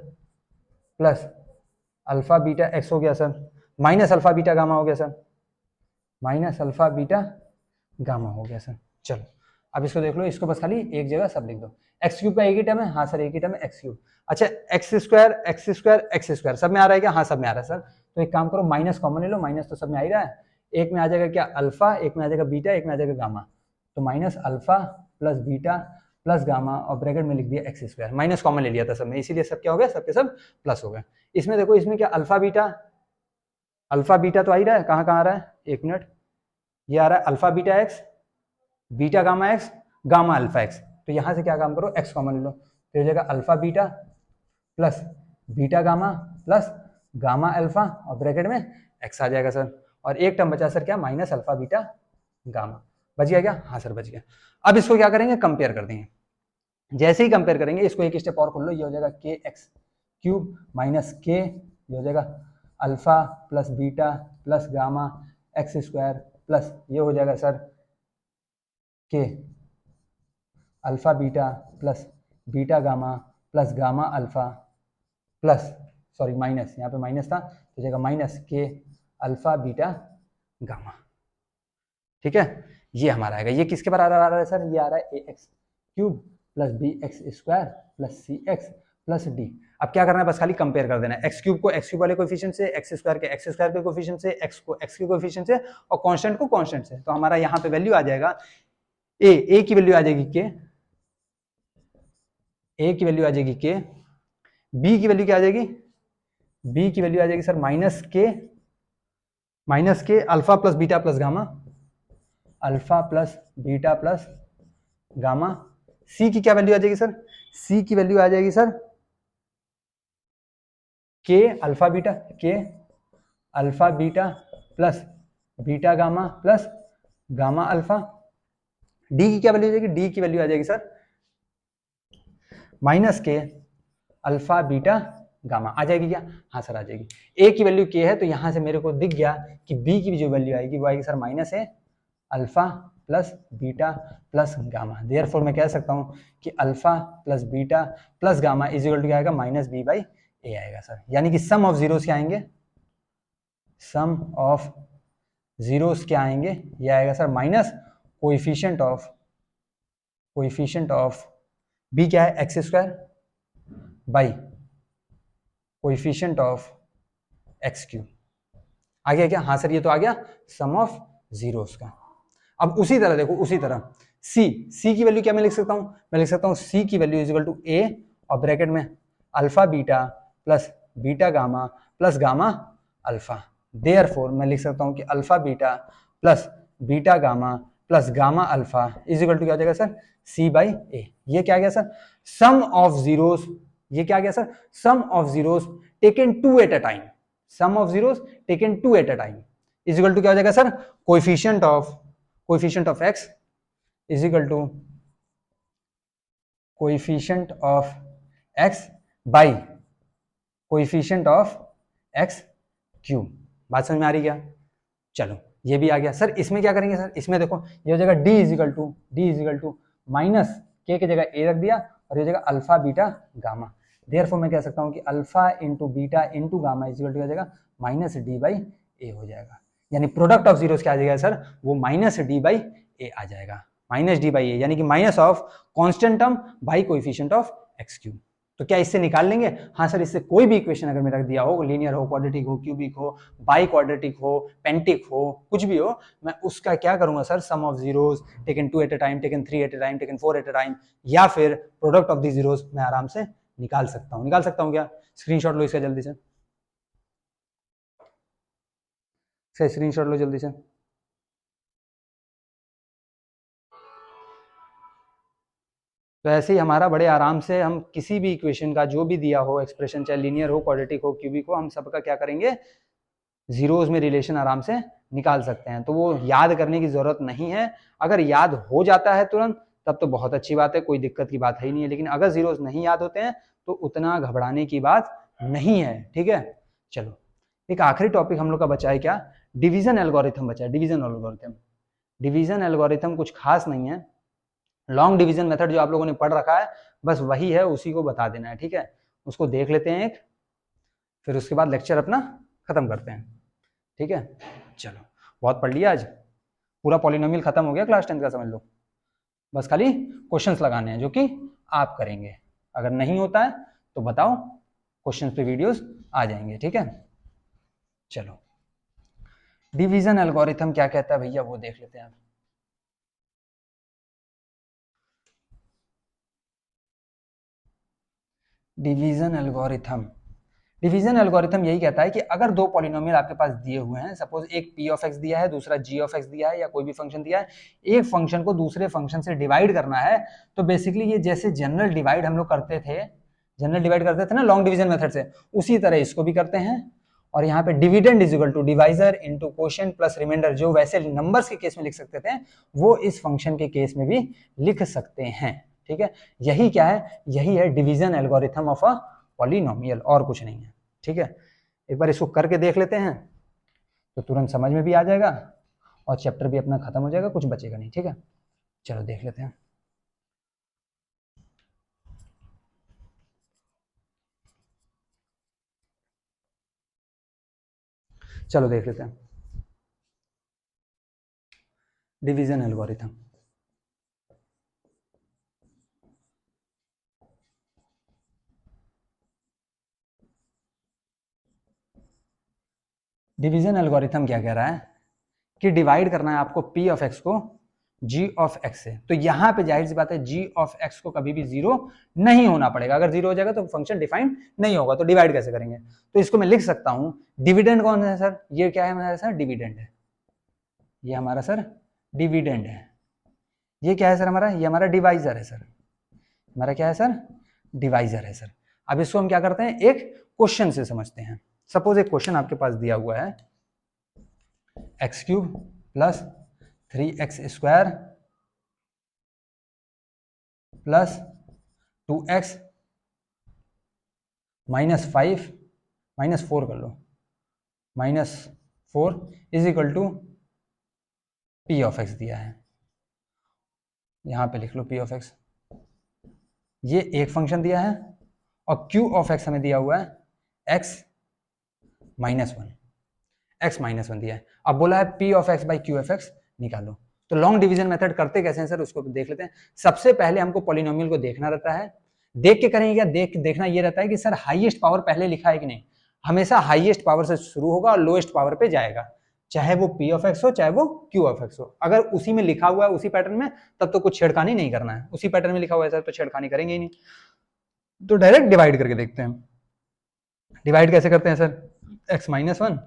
plus alpha beta x हो गया sir, minus alpha beta gamma हो गया sir, minus alpha beta gamma हो गया सर। चलो अब इसको देख लो, इसको बस खाली एक जगह सब लिख दो। एक्स क्यूब का एक ही टर्म है, हाँ सर एक ही टर्म है एक्स क्यूब। अच्छा x square x square x square सब में आ रहा है क्या? हाँ सब में आ रहा है सर। तो एक काम करो, माइनस कॉमन ले लो, माइनस तो सब में आ ही रहा है, एक में आ जाएगा क्या? अल्फा, एक में आ जाएगा बीटा, एक में आ जाएगा गामा। तो minus alpha plus beta plus gamma और ब्रैकेट में लिख दिया एक्स स्क्वायर, माइनस कॉमन ले लिया था सब में, इसीलिए सब क्या हो गया, सबके सब प्लस हो गए। इसमें देखो, इसमें क्या अल्फा बीटा तो आ ही रहा है, कहाँ कहाँ आ रहा है, एक मिनट, ये आ रहा है alpha beta x, beta gamma x, gamma alpha x. तो यहां से क्या काम करो, एक्स कॉमन ले लो, तो हो जाएगा alpha beta plus beta gamma plus gamma alpha और ब्रैकेट में एक्स आ जाएगा सर। और एक टर्म बचा सर क्या, माइनस अल्फा बीटा गामा। बच गया क्या, हाँ सर बच गया। अब इसको क्या करेंगे, कंपेयर कर देंगे। जैसे ही कंपेयर करेंगे, इसको एक स्टेप और खोल लो, ये हो जाएगा के एक्स क्यूब माइनस के, ये हो जाएगा alpha plus beta plus gamma x square plus ये हो जाएगा सर के alpha beta plus beta gamma plus gamma alpha plus, sorry minus, यहाँ पे माइनस था तो जाएगा माइनस के अल्फा बीटा गामा। ठीक है, ये हमारा आएगा। ये किसके बराबर आ रहा है सर, ये आ रहा है a x cube plus b x square plus c x plus d. अब क्या करना है, बस खाली कंपेयर कर देना है, एक्स क्यूब को एक्स क्यूब वाले कोफिशिएंट से, एक्स स्क्वायर के कोफिशिएंट से, एक्स को एक्स के कोफिशिएंट से और कांस्टेंट को कांस्टेंट से। तो हमारा यहाँ पे वैल्यू आ जाएगा ए की वैल्यू आ जाएगी के, ए की वैल्यू आ जाएगी के, बी की वैल्यू क्या आ जाएगी, बी की वैल्यू आ जाएगी सर माइनस के alpha plus beta plus gamma, alpha plus beta plus gamma. C की क्या वैल्यू आ जाएगी सर, सी की वैल्यू आ जाएगी सर के alpha beta plus beta gamma plus gamma alpha. D की क्या वैल्यू आ जाएगी, डी की वैल्यू आ जाएगी सर माइनस के अल्फा बीटा गामा। आ जाएगी क्या, हाँ सर आ जाएगी। ए की वैल्यू के है तो यहां से मेरे को दिख गया कि बी की जो वैल्यू आएगी वो आएगी सर माइनस है alpha plus beta plus gamma. Therefore मैं कह सकता हूं कि alpha plus beta plus gamma is equal to क्या आएगा, माइनस बी बाई ए आएगा सर। यानी कि सम ऑफ जीरोस क्या आएंगे, सम ऑफ जीरोस क्या आएंगे, ये आएगा sir minus coefficient of b क्या है, x square by coefficient of x cube. आ गया क्या, हाँ सर ये तो आ गया सम ऑफ जीरोस का। अब उसी तरह देखो, उसी तरह सी की वैल्यू क्या मैं लिख सकता हूं, मैं लिख सकता हूं सी की value is equal to A और ब्रैकेट में alpha beta plus beta gamma plus gamma alpha. Therefore मैं लिख सकता हूं कि alpha beta plus beta gamma plus gamma alpha is equal to क्या हो जाएगा सर, सी बाई ए। ये क्या गया सर, सम ऑफ जीरोस, ये क्या गया sir, sum of zeros taken two at a time, sum of zeros taken two at a time is equal to क्या हो जाएगा sir, coefficient of x is equal to coefficient of x by coefficient of x cube. बात समझ में आ रही क्या, चलो ये भी आ गया सर। इसमें क्या करेंगे सर, इसमें देखो ये हो जाएगा d is equal to minus के जगह a रख दिया और ये हो जाएगा अल्फा बीटा गामा। देयरफॉर मैं कह सकता हूं कि alpha into beta into gamma is equal to क्या जाएगा, माइनस डी बाई ए हो जाएगा। यानी प्रोडक्ट ऑफ जीरोस क्या आ जाएगा सर, वो माइनस डी बाई ए आ जाएगा, माइनस डी बाई ए, यानी कि minus of constant term by coefficient of x cube. तो क्या इससे निकाल लेंगे, हाँ सर इससे कोई भी इक्वेशन अगर मेरा दिया हो, लीनियर हो, क्वाड्रेटिक हो, क्यूबिक हो, बाई क्वाड्रेटिक हो, पेंटिक हो, कुछ भी हो, मैं उसका क्या करूंगा sir, sum of zeros taken 2 at a time, taken 3 at a time, taken 4 at a time, या फिर प्रोडक्ट ऑफ दी जीरोस मैं आराम से निकाल सकता हूं क्या। स्क्रीनशॉट लो इसका जल्दी से, स्क्रीनशॉट लो जल्दी से। तो ऐसे ही हमारा बड़े आराम से हम किसी भी इक्वेशन का जो भी दिया हो एक्सप्रेशन, चाहे लीनियर हो, क्वाड्रेटिक हो, क्यूबिक हो, हम सबका क्या करेंगे, जीरोस में रिलेशन आराम से निकाल सकते हैं। तो वो याद करने की जरूरत नहीं है। अगर याद हो जाता है तुरंत तब तो बहुत अच्छी बात है, कोई दिक्कत की बात है ही नहीं है। लेकिन अगर जीरोस नहीं याद होते हैं तो उतना घबराने की बात नहीं है, ठीक है। चलो एक आखिरी टॉपिक हम लोग का बचा है क्या, डिवीजन एल्गोरिथम बचा है। डिवीजन एल्गोरिथम कुछ खास नहीं है, लॉन्ग डिवीजन मेथड जो आप लोगों ने पढ़ रखा है बस वही है, उसी को बता देना है, ठीक है। उसको देख लेते हैं एक, फिर उसके बाद लेक्चर अपना खत्म करते हैं, ठीक है। चलो बहुत पढ़ लिया आज, पूरा पॉलिनोमियल खत्म हो गया क्लास 10 का, समझ लो। बस खाली क्वेश्चंस लगाने हैं जो कि आप करेंगे। अगर नहीं होता है तो बताओ, क्वेश्चंस पे वीडियोस आ जाएंगे, ठीक है। चलो डिवीजन एल्गोरिथम क्या कहता है भैया वो देख लेते हैं आप। डिवीजन एल्गोरिथम, डिवीजन एल्गोरिथम यही कहता है कि अगर दो पॉलिनोमियल आपके पास दिए हुए हैं, सपोज एक p ऑफ x दिया है, दूसरा g ऑफ x दिया है, या कोई भी फंक्शन दिया है, एक फंक्शन को दूसरे फंक्शन से डिवाइड करना है, तो बेसिकली ये जैसे जनरल डिवाइड हम लोग करते थे, जनरल डिवाइड करते थे ना लॉन्ग डिवीजन मेथड से, उसी तरह इसको भी करते हैं। और यहाँ पे dividend is equal to divisor into quotient plus remainder, जो वैसे नंबर्स के केस में लिख सकते थे वो इस फंक्शन के केस में भी लिख सकते हैं। ठीक है, यही क्या है, यही है division algorithm of a polynomial, और कुछ नहीं है। ठीक है, एक बार इसको करके देख लेते हैं तो तुरंत समझ में भी आ जाएगा और चैप्टर भी अपना खत्म हो जाएगा, कुछ बचेगा नहीं। ठीक है, चलो देख लेते हैं। चलो देख लेते हैं डिवीजन एल्गोरिथम। डिवीजन एल्गोरिथम क्या कह रहा है कि डिवाइड करना है आपको p ऑफ x को g ऑफ x से, तो यहां पे जाहिर सी बात है g ऑफ x को कभी भी जीरो नहीं होना पड़ेगा, अगर जीरो हो जाएगा तो फंक्शन डिफाइंड नहीं होगा, तो डिवाइड कैसे करेंगे, तो इसको मैं लिख सकता हूं डिविडेंड कौन है सर, ये क्या है हमारा सर, डिविडेंड है, ये हमारा सर डिविडेंड है, ये क्या है सर हमारा, ये हमारा डिवाइजर है सर, हमारा क्या है सर, डिवाइजर है सर। अब इसको हम क्या करते हैं, एक क्वेश्चन से समझते हैं। सपोज एक क्वेश्चन आपके पास दिया हुआ है x cube plus 3x square plus 2x -5 -4 कर लो, -4 is equal to p of x दिया है, यहां पे लिख लो p ऑफ x, ये एक फंक्शन दिया है, और q ऑफ x हमें दिया हुआ है x -1, x -1 दिया है। अब बोला है p of x by q of x निकालो, तो लॉन्ग डिवीजन मेथड करते कैसे हैं सर, उसको देख लेते हैं। सबसे पहले हमको पॉलिनोमियल को देखना रहता है, देख के करेंगे क्या, देखना ये रहता है कि सर हाईएस्ट पावर पहले लिखा है कि नहीं, हमेशा हाईएस्ट पावर से शुरू होगा और लोएस्ट पावर पे जाएगा, चाहे वो p ऑफ x हो चाहे वो q ऑफ x हो, अगर उसी में लिखा हुआ है उसी पैटर्न में, तब तो कुछ छेड़खानी नहीं करना है, उसी पैटर्न में लिखा हुआ है सर तो छेड़खानी करेंगे ही नहीं। तो डायरेक्ट डिवाइड करके देखते हैं, डिवाइड कैसे करते हैं सर, x -1